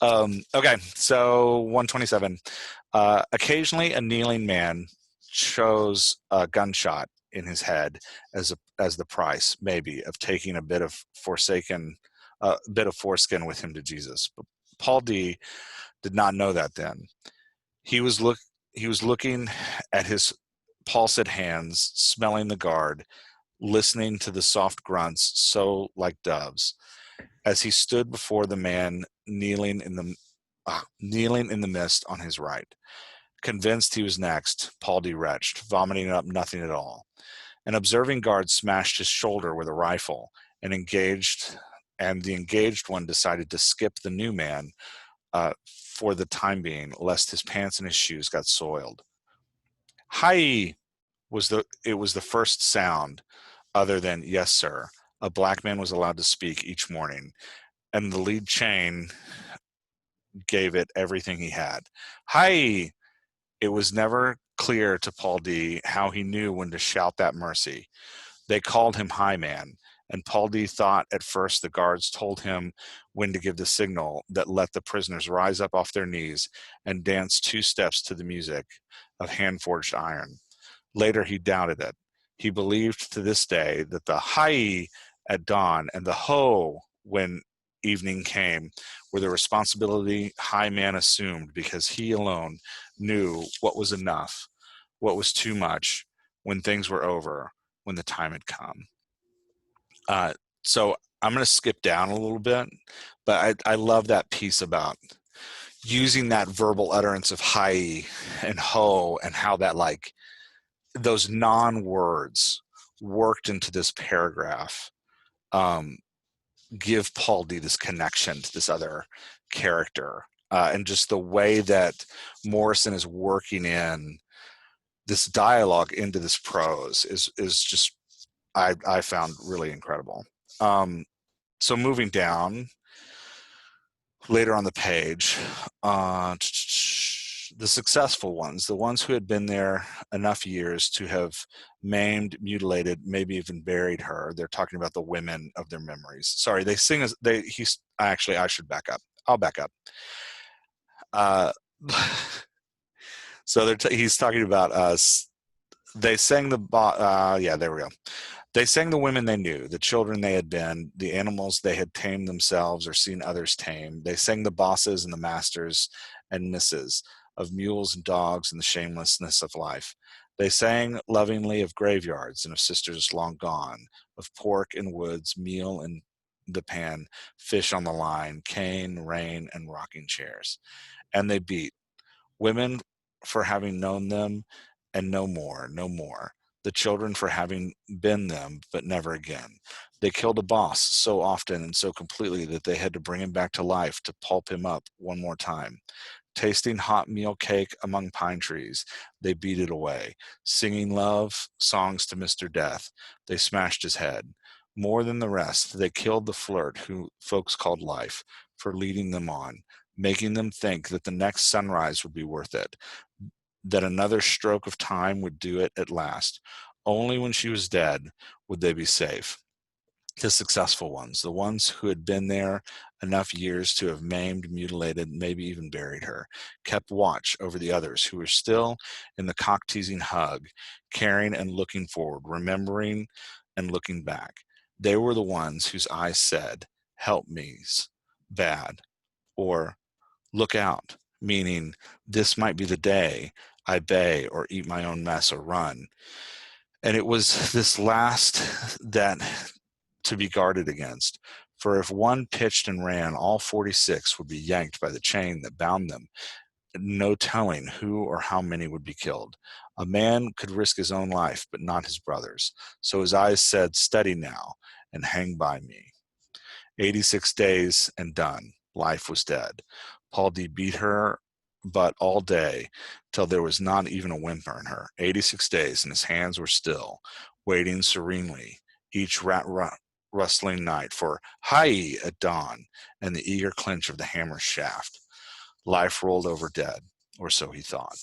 Okay, so 127. Occasionally, a kneeling man chose a gunshot in his head as the price, maybe, of taking a bit of foreskin with him to Jesus. But Paul D did not know that then. He was looking at his palsied hands, smelling the guard, listening to the soft grunts so like doves, as he stood before the man kneeling in the mist on his right. Convinced he was next, Paul D retched, vomiting up nothing at all. An observing guard smashed his shoulder with a rifle, and the engaged one decided to skip the new man for the time being, lest his pants and his shoes got soiled. Hi! It was the first sound, other than yes, sir, a black man was allowed to speak each morning, and the lead chain gave it everything he had. Hi! It was never clear to Paul D how he knew when to shout that mercy. They called him High Man, and Paul D thought at first the guards told him when to give the signal that let the prisoners rise up off their knees and dance 2 steps to the music of hand-forged iron. Later he doubted it. He believed to this day that the Hi at dawn and the Ho when evening came were the responsibility High Man assumed, because he alone knew what was enough, what was too much, when things were over, when the time had come. So I'm going to skip down a little bit, but I love that piece about using that verbal utterance of hi and ho and how that, like, those non-words worked into this paragraph give Paul D this connection to this other character, and just the way that Morrison is working in this dialogue into this prose is just, I found really incredible. So moving down later on the page, the successful ones, the ones who had been there enough years to have maimed, mutilated, maybe even buried her. They're talking about the women of their memories. Sorry, they sing as actually, I should back up. I'll back up. So he's talking about us. They sang yeah, there we go. They sang the women they knew, the children they had been, the animals they had tamed themselves or seen others tame. They sang the bosses and the masters and misses of mules and dogs and the shamelessness of life. They sang lovingly of graveyards and of sisters long gone, of pork in woods, meal in the pan, fish on the line, cane, rain, and rocking chairs. And they beat women for having known them and no more, no more. The children for having been them, but never again. They killed a boss so often and so completely that they had to bring him back to life to pulp him up one more time. Tasting hot meal cake among pine trees, they beat it away. Singing love songs to Mr. Death, they smashed his head. More than the rest, they killed the flirt who folks called life for leading them on, making them think that the next sunrise would be worth it, that another stroke of time would do it at last. Only when she was dead would they be safe. The successful ones, the ones who had been there enough years to have maimed, mutilated, maybe even buried her, kept watch over the others who were still in the cock-teasing hug, caring and looking forward, remembering and looking back. They were the ones whose eyes said, "Help me's bad," or "Look out," meaning this might be the day I bay or eat my own mess or run. And it was this last that to be guarded against. For if one pitched and ran, all 46 would be yanked by the chain that bound them. No telling who or how many would be killed. A man could risk his own life, but not his brother's. So his eyes said, "Steady now, and hang by me." 86 days and done. Life was dead. Paul D beat her, but all day, till there was not even a whimper in her. 86 days, and his hands were still, waiting serenely, each rustling night for "Hi" at dawn, and the eager clinch of the hammer's shaft. Life rolled over dead, or so he thought.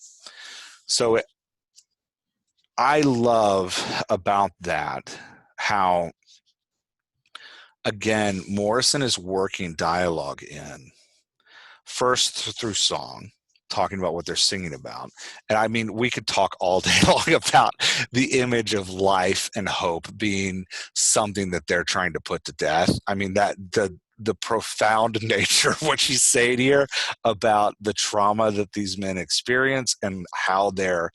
So I love about that how, again, Morrison is working dialogue in first through song, talking about what they're singing about. And I mean, we could talk all day long about the image of life and hope being something that they're trying to put to death. I mean, that the profound nature of what she's saying here about the trauma that these men experience and how they're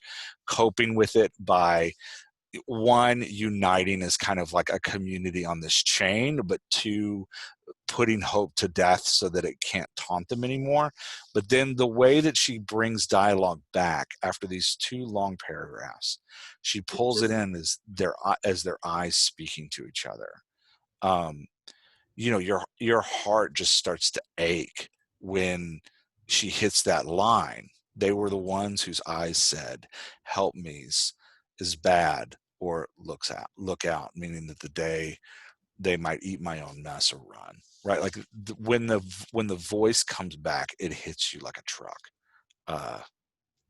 coping with it by, one, uniting as kind of like a community on this chain, but two, putting hope to death so that it can't taunt them anymore. But then the way that she brings dialogue back after these two long paragraphs, she pulls it in as their eyes speaking to each other. You know, your heart just starts to ache when she hits that line. They were the ones whose eyes said, "Help me's is bad," or look out, meaning that the day they might eat my own mess or run. Right? Like when the voice comes back, it hits you like a truck.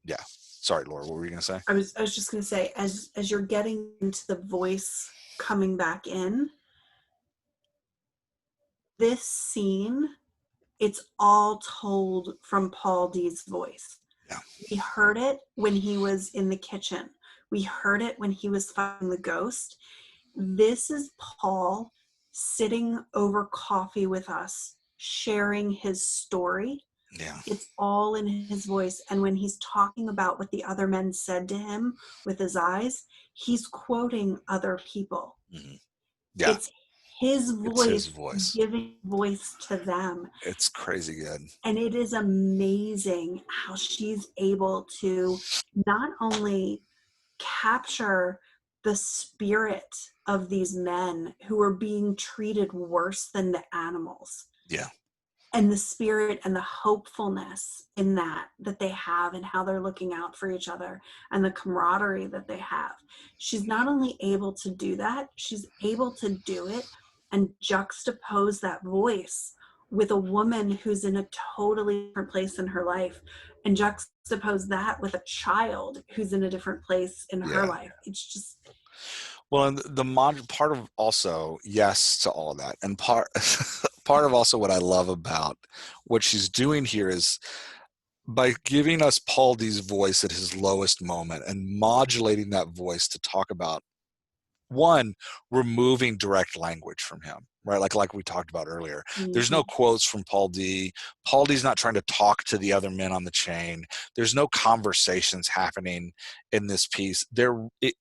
Yeah. Sorry, Laura, what were you gonna say? I was just gonna say, as you're getting into the voice coming back in, this scene, it's all told from Paul D's voice. Yeah. We heard it when he was in the kitchen. We heard it when he was fighting the ghost. This is Paul sitting over coffee with us, sharing his story. Yeah. It's all in his voice. And when he's talking about what the other men said to him with his eyes, he's quoting other people. Mm-hmm. Yeah. It's his It's his voice voice. giving voice to them. It's crazy good. And it is amazing how she's able to not only capture the spirit of these men who are being treated worse than the animals. Yeah. and the spirit and the hopefulness in that they have, and how they're looking out for each other, and the camaraderie that they have. She's not only able to do that, she's able to do it and juxtapose that voice with a woman who's in a totally different place in her life, and juxtapose that with a child who's in a different place in her Yeah. life. It's just, Well, and the part of also, yes to all of that, and part part of also what I love about what she's doing here is by giving us Paul D's voice at his lowest moment and modulating that voice to talk about, one, removing direct language from him, right? Like we talked about earlier. There's no quotes from Paul D. Paul D's not trying to talk to the other men on the chain. There's no conversations happening in this piece.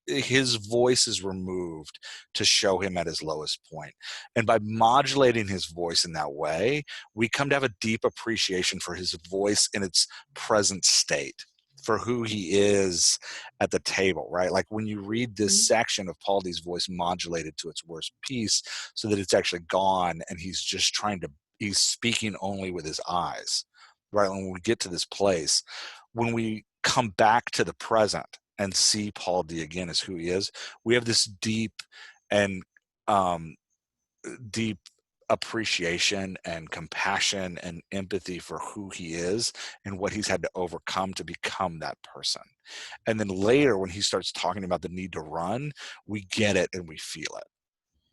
His voice is removed to show him at his lowest point. And by modulating his voice in that way, we come to have a deep appreciation for his voice in its present state, for who he is at the table, right? Like when you read this section of Paul D's voice modulated to its worst piece so that it's actually gone and he's just he's speaking only with his eyes, right? When we get to this place, when we come back to the present and see Paul D again as who he is, we have this deep and deep appreciation and compassion and empathy for who he is and what he's had to overcome to become that person. And then later when he starts talking about the need to run, we get it and we feel it,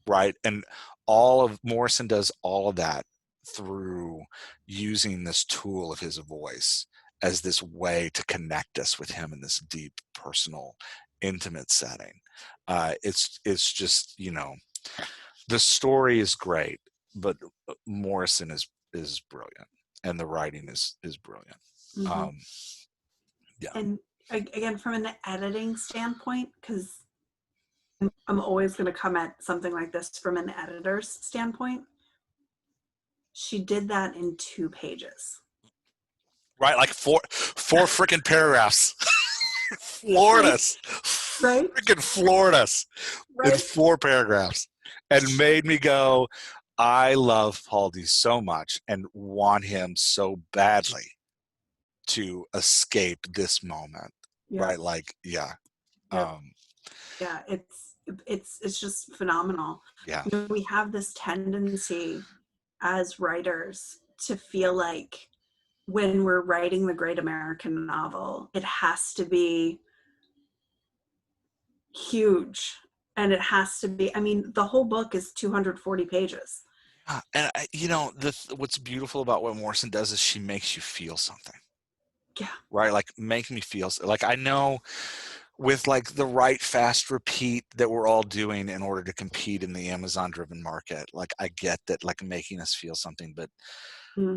right? And all of Morrison does all of that through using this tool of his voice as this way to connect us with him in this deep, personal, intimate setting. It's just, the story is great, but Morrison is brilliant, and the writing is brilliant. Yeah. And again, from an editing standpoint, because I'm always going to come at something like this from an editor's standpoint, she did that in 2 pages. Right, like four freaking paragraphs. Floored us. Right? Freaking floored us in 4 paragraphs and made me go, I love Paul D so much and want him so badly to escape this moment. Yeah. Right? Like, yeah. Yep. Yeah, it's just phenomenal. Yeah. We have this tendency as writers to feel like when we're writing the great American novel, it has to be huge, and it has to be, I mean, the whole book is 240 pages. And what's beautiful about what Morrison does is she makes you feel something. Yeah. Right? Like, make me feel, like, I know with like the write fast repeat that we're all doing in order to compete in the Amazon driven market, like I get that, like, making us feel something, but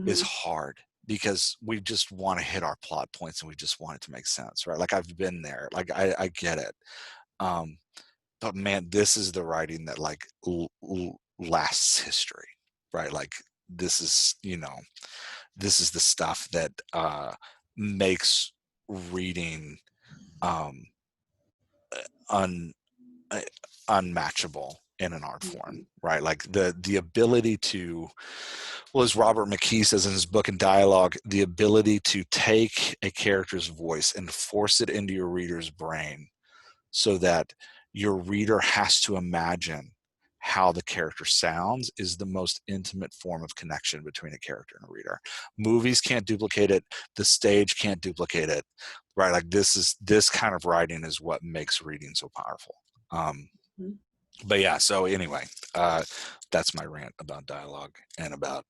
is hard because we just want to hit our plot points and we just want it to make sense, right? Like, I've been there, like I get it. But man, this is the writing that like lasts history, right? Like, this is, this is the stuff that makes reading unmatchable in an art form, right? Like the ability to, well, as Robert McKee says in his book in Dialogue, the ability to take a character's voice and force it into your reader's brain so that your reader has to imagine how the character sounds is the most intimate form of connection between a character and a reader. Movies can't duplicate it. The stage can't duplicate it, right? Like, this kind of writing is what makes reading so powerful. But yeah, so anyway, that's my rant about Dialogue and about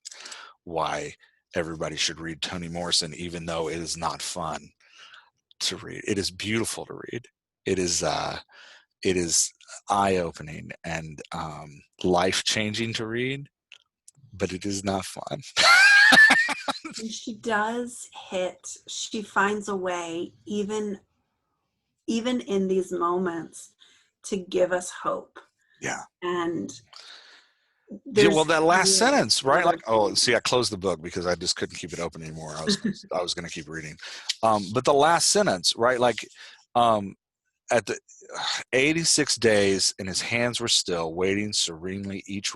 why everybody should read Toni Morrison, even though it is not fun to read. It is beautiful to read. It is eye-opening and life-changing to read, but it is not fun. She does she finds a way, even in these moments, to give us hope. Yeah. And well, that last sentence, right? Like, oh, see, I closed the book because I just couldn't keep it open anymore. I was going to keep reading. But the last sentence, right? Like, at the 86 days, and his hands were still, waiting serenely each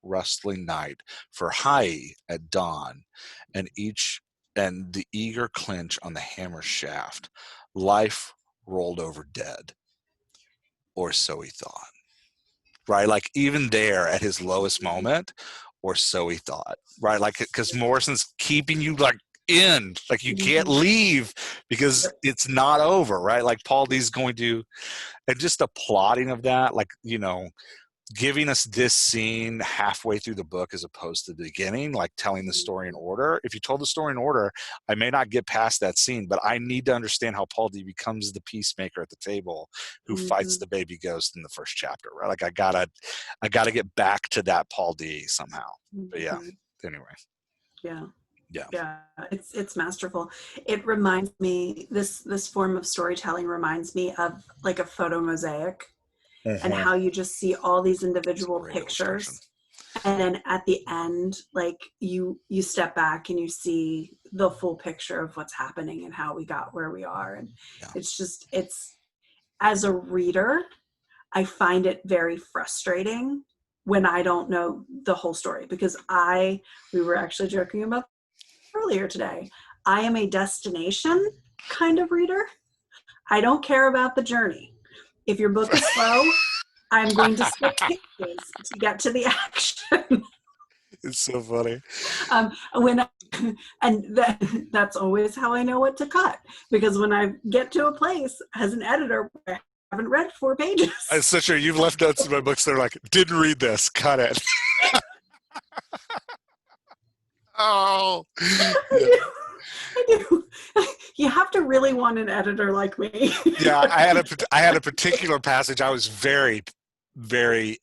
rustling night for high at dawn, and the eager clinch on the hammer shaft. Life rolled over dead, or so he thought. Right, like even there at his lowest moment, or so he thought. Right, like because Morrison's keeping you like in, like you can't leave because it's not over. Right, like Paul D's going to, and just the plotting of that, like, you know, giving us this scene halfway through the book as opposed to the beginning, like telling the story in order. If you told the story in order, I may not get past that scene, but I need to understand how Paul D becomes the peacemaker at the table who fights the baby ghost in the first chapter, right? Like I gotta get back to that Paul D somehow. But yeah, anyway. Yeah, it's masterful. It reminds me, this form of storytelling reminds me of like a photo mosaic, and how you just see all these individual pictures, and then at the end, like you step back and you see the full picture of what's happening and how we got where we are. And it's as a reader, I find it very frustrating when I don't know the whole story, because we were actually joking about earlier today, I am a destination kind of reader. I don't care about the journey. If your book is slow, I'm going to skip pages to get to the action. It's so funny. That's always how I know what to cut, because when I get to a place as an editor, I haven't read 4 pages. It's so true. You've left notes in my books that are like, didn't read this, cut it. Oh, yeah. I do. You have to really want an editor like me. Yeah, I had a particular passage I was very, very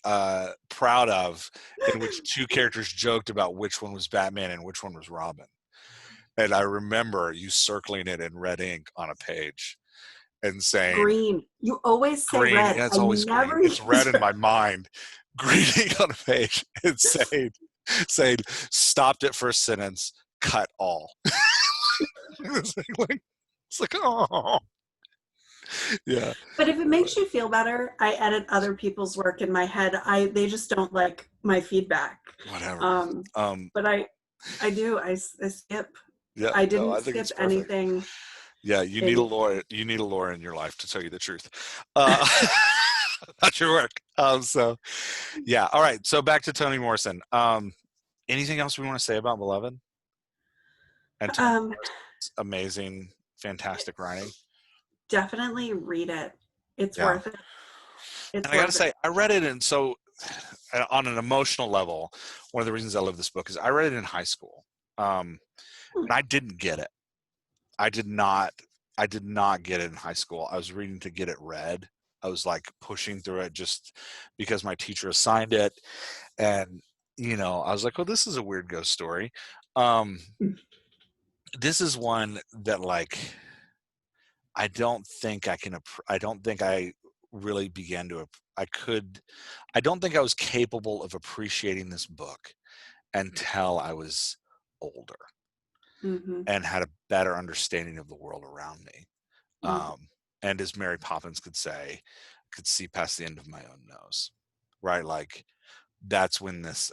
proud of, in which 2 characters joked about which one was Batman and which one was Robin. And I remember you circling it in red ink on a page and saying green. You always say green. red. Yeah, it's always green. It's red in my mind. Green ink on a page and saying stopped at first sentence, cut all. It's like, oh. Yeah. But if it makes you feel better, I edit other people's work in my head. They just don't like my feedback. Whatever. But I do. I skip. Yeah. I didn't I think skip anything. Yeah, you need a lawyer. You need a lawyer in your life, to tell you the truth. About your work. So yeah. All right. So back to Toni Morrison. Anything else we want to say about Beloved? And Toni Morrison's amazing, fantastic writing. Definitely read it. It's worth it. And I gotta say, I read it, and so on an emotional level, one of the reasons I love this book is I read it in high school, and I didn't get it. I did not get it in high school. I was reading to get it read. I was like pushing through it just because my teacher assigned it, and I was like, "Oh, this is a weird ghost story." This is one that, like, I don't think I really began to. I don't think I was capable of appreciating this book until I was older and had a better understanding of the world around me. And as Mary Poppins could say, could see past the end of my own nose, right? Like that's when this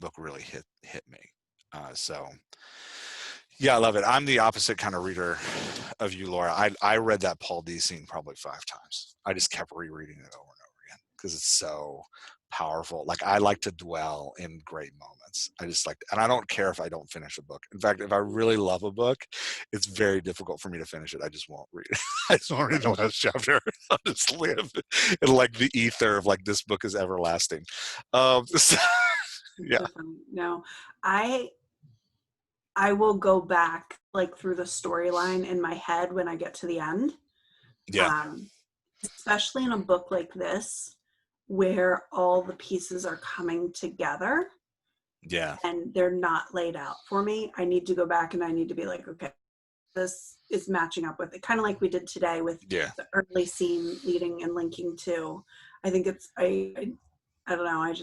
book really hit me. So yeah, I love it. I'm the opposite kind of reader of you, Laura. I read that Paul D scene probably 5 times. I just kept rereading it over and over again because it's so powerful. Like I like to dwell in great moments. I just like, and I don't care if I don't finish a book. In fact, if I really love a book, it's very difficult for me to finish it. I just won't read it. I just won't read the last chapter. I'll just live in like the ether of like, this book is everlasting. So, yeah. No, I will go back like through the storyline in my head when I get to the end. Yeah. Especially in a book like this, where all the pieces are coming together. Yeah. And they're not laid out for me. I need to go back and I need to be like, okay, this is matching up with it. Kind of like we did today with the early scene leading and linking to. I think it's, I don't know,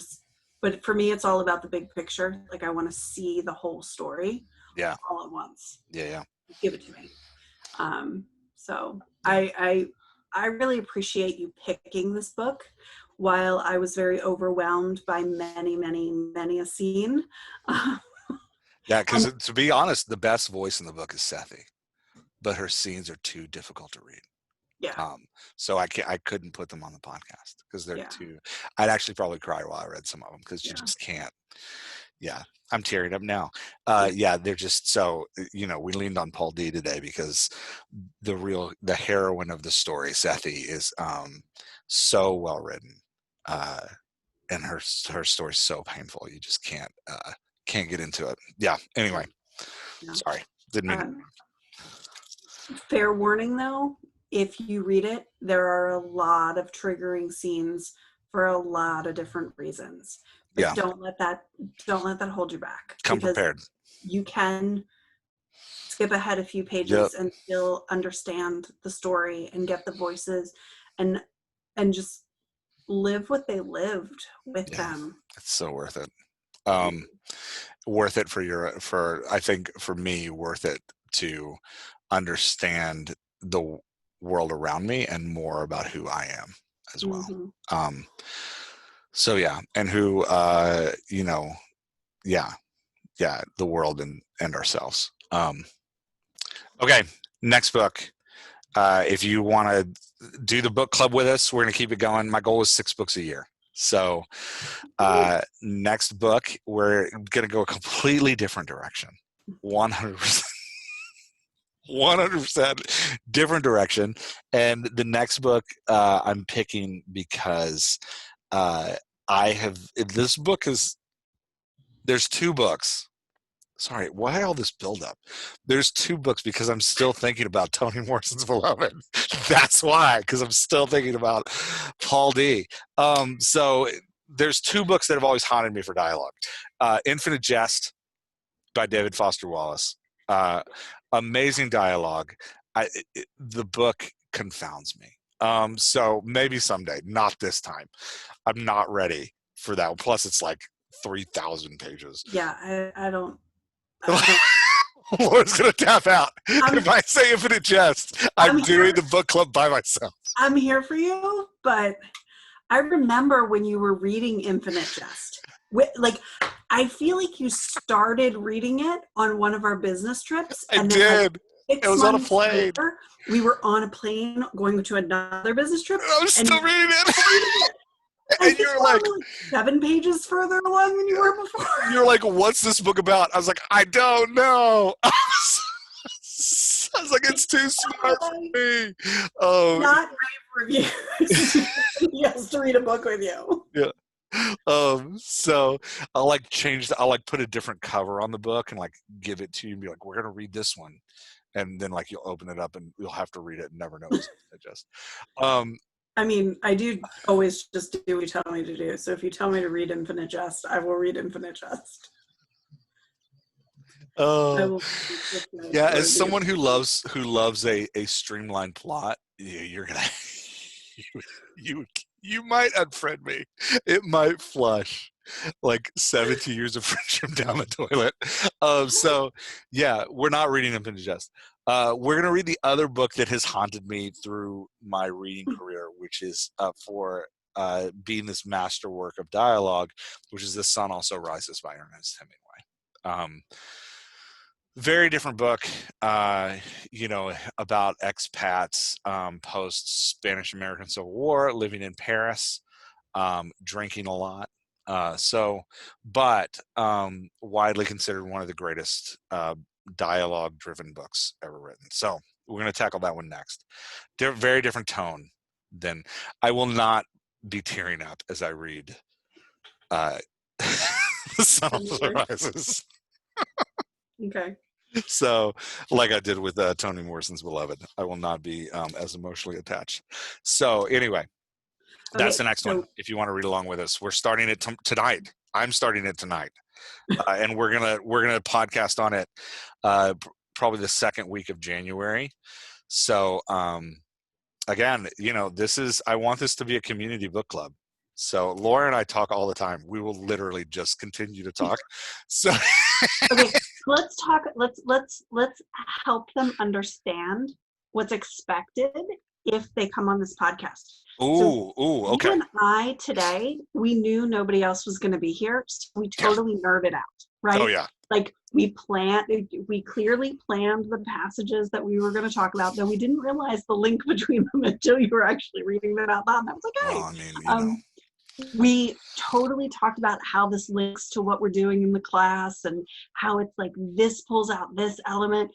but for me, it's all about the big picture. Like I want to see the whole story all at once. Yeah. Give it to me. So I I really appreciate you picking this book. While I was very overwhelmed by many a scene. Yeah, because And to be honest, the best voice in the book is Sethi, but her scenes are too difficult to read. yeah, So I couldn't put them on the podcast because they're yeah, too. I'd actually probably cry while I read some of them because you yeah, just can't. Yeah, I'm tearing up now. yeah. Yeah, they're just so. We leaned on Paul D today because the heroine of the story, Sethi, is so well written, and her story's so painful. You just can't get into it. Yeah. Anyway, Yeah. sorry, didn't mean. Fair warning though, if you read it, there are a lot of triggering scenes for a lot of different reasons. But Yeah, don't let that hold you back, come because prepared. you can skip ahead a few Yep. pages and still understand the story and get the voices and just live what they lived with Yeah, them. it's so worth it. Worth it I think for me, worth it to understand the world around me and more about who I am as well. Mm-hmm. So yeah, and who the world and ourselves. Okay, next book. If you want to do the book club with us, we're going to keep it going. My goal is 6 books a year. So next book, we're going to go a completely different direction. 100%. 100% different direction. And the next book I'm picking because this book there's 2 books. Sorry, why all this buildup? There's 2 books because I'm still thinking about Toni Morrison's Beloved. That's why, because I'm still thinking about Paul D. So there's 2 books that have always haunted me for dialogue. Infinite Jest by David Foster Wallace. Amazing dialogue. The book confounds me. So maybe someday, not this time. I'm not ready for that. Plus, it's like 3,000 pages. Yeah, I don't. Laura's gonna tap out I'm, if I say Infinite Jest. I'm doing the book club by myself. I'm here for you, but I remember when you were reading Infinite Jest. Like, I feel like you started reading it on one of our business trips, I and then did. like It 6 was on a months plane. later, we were on a plane going to another business trip. I was still reading it. And you were like 7 pages further along than you were before. You're like, what's this book about? I was like, I don't know. I was like, it's too smart for me. Not rave reviews. He has to read a book with you. Yeah. So I'll put a different cover on the book and like give it to you and be like, we're gonna read this one. And then like you'll open it up and you'll have to read it and never know it's just. I mean, I do always just do what you tell me to do. So if you tell me to read Infinite Jest, I will read Infinite Jest. Yeah, as someone who loves a streamlined plot, you're gonna you might unfriend me. It might flush like 70 years of friendship down the toilet. So yeah, we're not reading Infinite Jest. We're gonna read the other book that has haunted me through my reading career, which is for being this masterwork of dialogue, which is The Sun Also Rises by Ernest Hemingway. Very different book, about expats post Spanish American Civil War, living in Paris, drinking a lot. But widely considered one of the greatest dialogue-driven books ever written. So we're going to tackle that one next. Very different tone than I will not be tearing up as I read The Sun Also Rises. Okay. So, like I did with Toni Morrison's Beloved, I will not be as emotionally attached. So, anyway, that's the next one. If you want to read along with us, we're starting it tonight. I'm starting it tonight, and we're gonna podcast on it probably the second week of January. So, again, I want this to be a community book club. So Laura and I talk all the time. We will literally just continue to talk. So okay, let's talk. Let's help them understand what's expected if they come on this podcast. Ooh, okay. You and I today, we knew nobody else was going to be here, so we totally nerded out, right? Oh, yeah. Like we clearly planned the passages that we were going to talk about, though we didn't realize the link between them until you were actually reading them out loud. And I was like, hey. Well, I mean, you know. We totally talked about how this links to what we're doing in the class and how it's like this pulls out this element.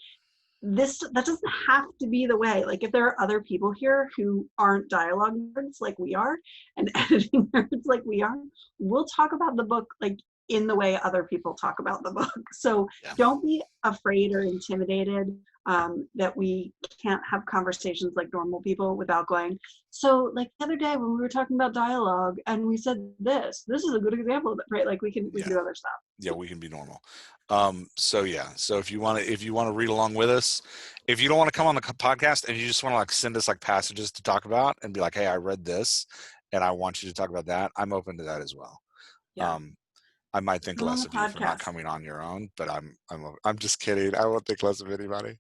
That doesn't have to be the way. Like if there are other people here who aren't dialogue nerds like we are and editing nerds like we are, we'll talk about the book like in the way other people talk about the book. So don't be afraid or intimidated that we can't have conversations like normal people without going, so like the other day when we were talking about dialogue and we said this is a good example of it, right? Like we can do other stuff. Yeah, we can be normal. So if you want to read along with us, if you don't want to come on the podcast and you just want to like send us like passages to talk about and be like, hey, I read this and I want you to talk about that, I'm open to that as well. Yeah. I might think less of you for not coming on your own, but I'm just kidding. I won't think less of anybody.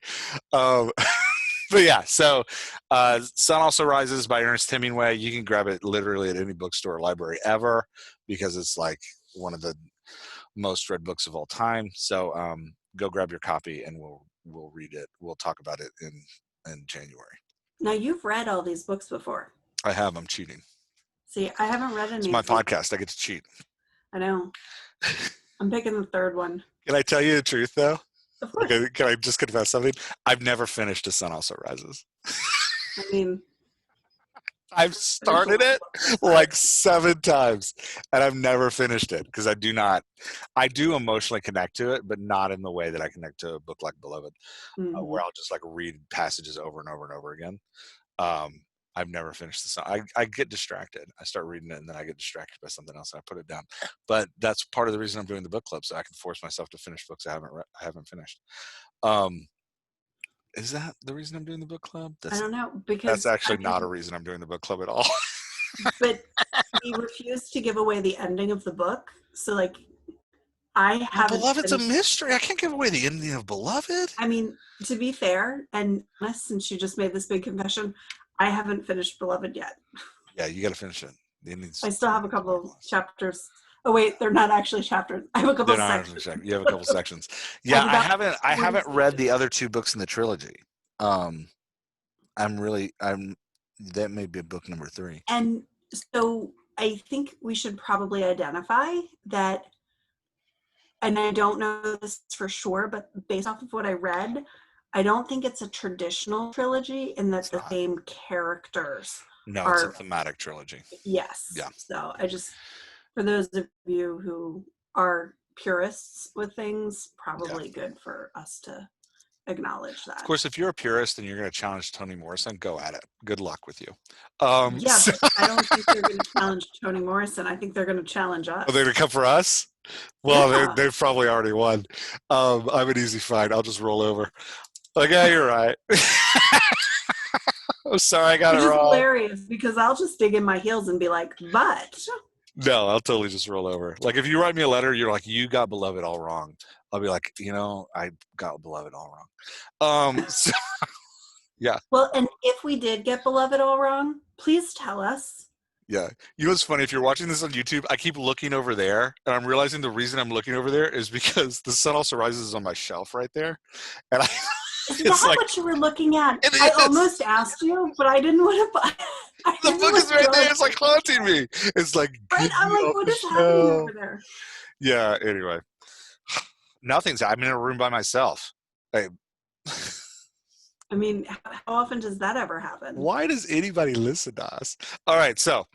But yeah, so Sun Also Rises by Ernest Hemingway. You can grab it literally at any bookstore or library ever because it's like one of the most read books of all time. So go grab your copy and we'll read it. We'll talk about it in January. Now you've read all these books before. I have. I'm cheating. See, I haven't read any. It's my podcast. I get to cheat. I know. I'm picking the third one. Can I tell you the truth though? Of course. Okay, can I just confess something? I've never finished A Sun Also Rises. I mean, I've started it like 7 times and I've never finished it because I do emotionally connect to it, but not in the way that I connect to a book like Beloved, where I'll just like read passages over and over and over again. I've never finished the song. I get distracted. I start reading it and then I get distracted by something else and I put it down. But that's part of the reason I'm doing the book club, so I can force myself to finish books I haven't finished. Is that the reason I'm doing the book club? I don't know, because that's actually not a reason I'm doing the book club at all. But we refuse to give away the ending of the book. So like I haven't. Beloved's a mystery. I can't give away the ending of Beloved. I mean, to be fair, and since you just made this big confession, I haven't finished Beloved yet. Yeah, you got to finish it. I still have a couple of chapters. Oh wait, they're not actually chapters. I have a couple of sections. You have a couple sections. Yeah, I haven't read the other 2 books in the trilogy. That may be book number 3. And so I think we should probably identify that, and I don't know this for sure, but based off of what I read, I don't think it's a traditional trilogy in that the same characters No, it's a thematic trilogy. Yes. Yeah. So I just, for those of you who are purists with things, probably good for us to acknowledge that. Of course, if you're a purist and you're going to challenge Toni Morrison, go at it. Good luck with you. Yeah, but I don't think they're going to challenge Toni Morrison. I think they're going to challenge us. Oh, they're going to come for us? Well, they've probably already won. I'm an easy fight. I'll just roll over. Okay, you're right. I'm sorry, I got it wrong. Which is hilarious because I'll just dig in my heels and be like, but. No, I'll totally just roll over. Like if you write me a letter, you're like, you got Beloved all wrong. I'll be like, I got Beloved all wrong. So, yeah. Well, and if we did get Beloved all wrong, please tell us. Yeah. You know what's funny? If you're watching this on YouTube, I keep looking over there, and I'm realizing the reason I'm looking over there is because The Sun Also Rises is on my shelf right there. And is that like, what you were looking at? I almost asked you, but I didn't want to buy it. The book is right there. It's like haunting me. It's like, right? I'm like, what is happening over there? Yeah, anyway. Nothing's. I'm in a room by myself. I mean, how often does that ever happen? Why does anybody listen to us? All right, so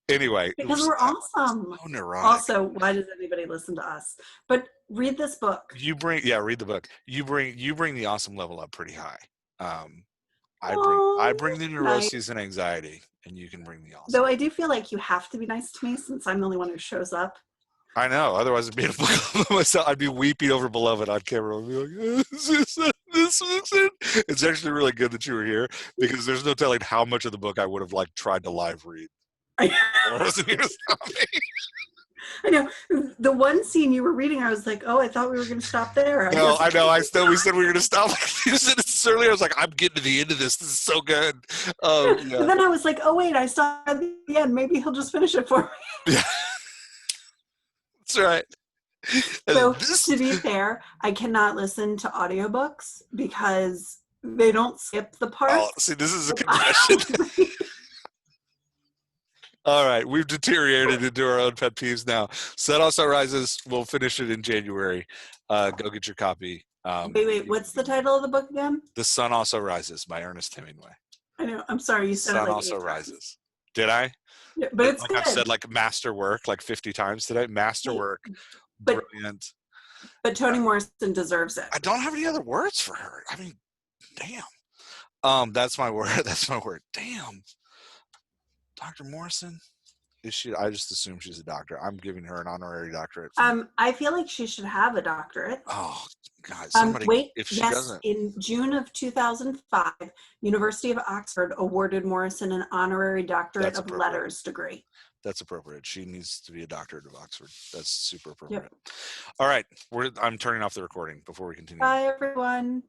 anyway. Because we're awesome. So neurotic. Also, why does anybody listen to us? But read this book. Read the book. You bring the awesome level up pretty high. I bring the neuroses and anxiety, and you can bring the awesome. Though I do feel like you have to be nice to me since I'm the only one who shows up. I know. Otherwise, it'd be a book myself. I'd be weeping over Beloved on camera. I'd be like, this it's actually really good that you were here because there's no telling how much of the book I would have tried to live read. I wasn't here to stop me. I know. The one scene you were reading, I was like, oh, I thought we were going to stop there. No, I know. We said we were going to stop. You said this earlier. I was like, I'm getting to the end of this. This is so good. Yeah. But then I was like, oh, wait, I saw at the end. Maybe he'll just finish it for me. Yeah. That's right. So to be fair, I cannot listen to audiobooks because they don't skip the part. Oh, see, this is a confession. All right, we've deteriorated into our own pet peeves now. Sun Also Rises. We'll finish it in January. Go get your copy. Wait, what's the title of the book again? The Sun Also Rises by Ernest Hemingway. I know. I'm sorry, you said Sun it like Also 8 Rises. times. Did I? Yeah, but it's like good. I've said like masterwork like 50 times today. Masterwork. Brilliant. But Toni Morrison deserves it. I don't have any other words for her. I mean, damn. That's my word. That's my word. Damn. Dr. Morrison? Is she? I just assume she's a doctor. I'm giving her an honorary doctorate. I feel like she should have a doctorate. Oh, God. Somebody, if she doesn't. In June of 2005, University of Oxford awarded Morrison an honorary doctorate of letters degree. That's appropriate. She needs to be a doctorate of Oxford. That's super appropriate. Yep. All right. I'm turning off the recording before we continue. Bye, everyone.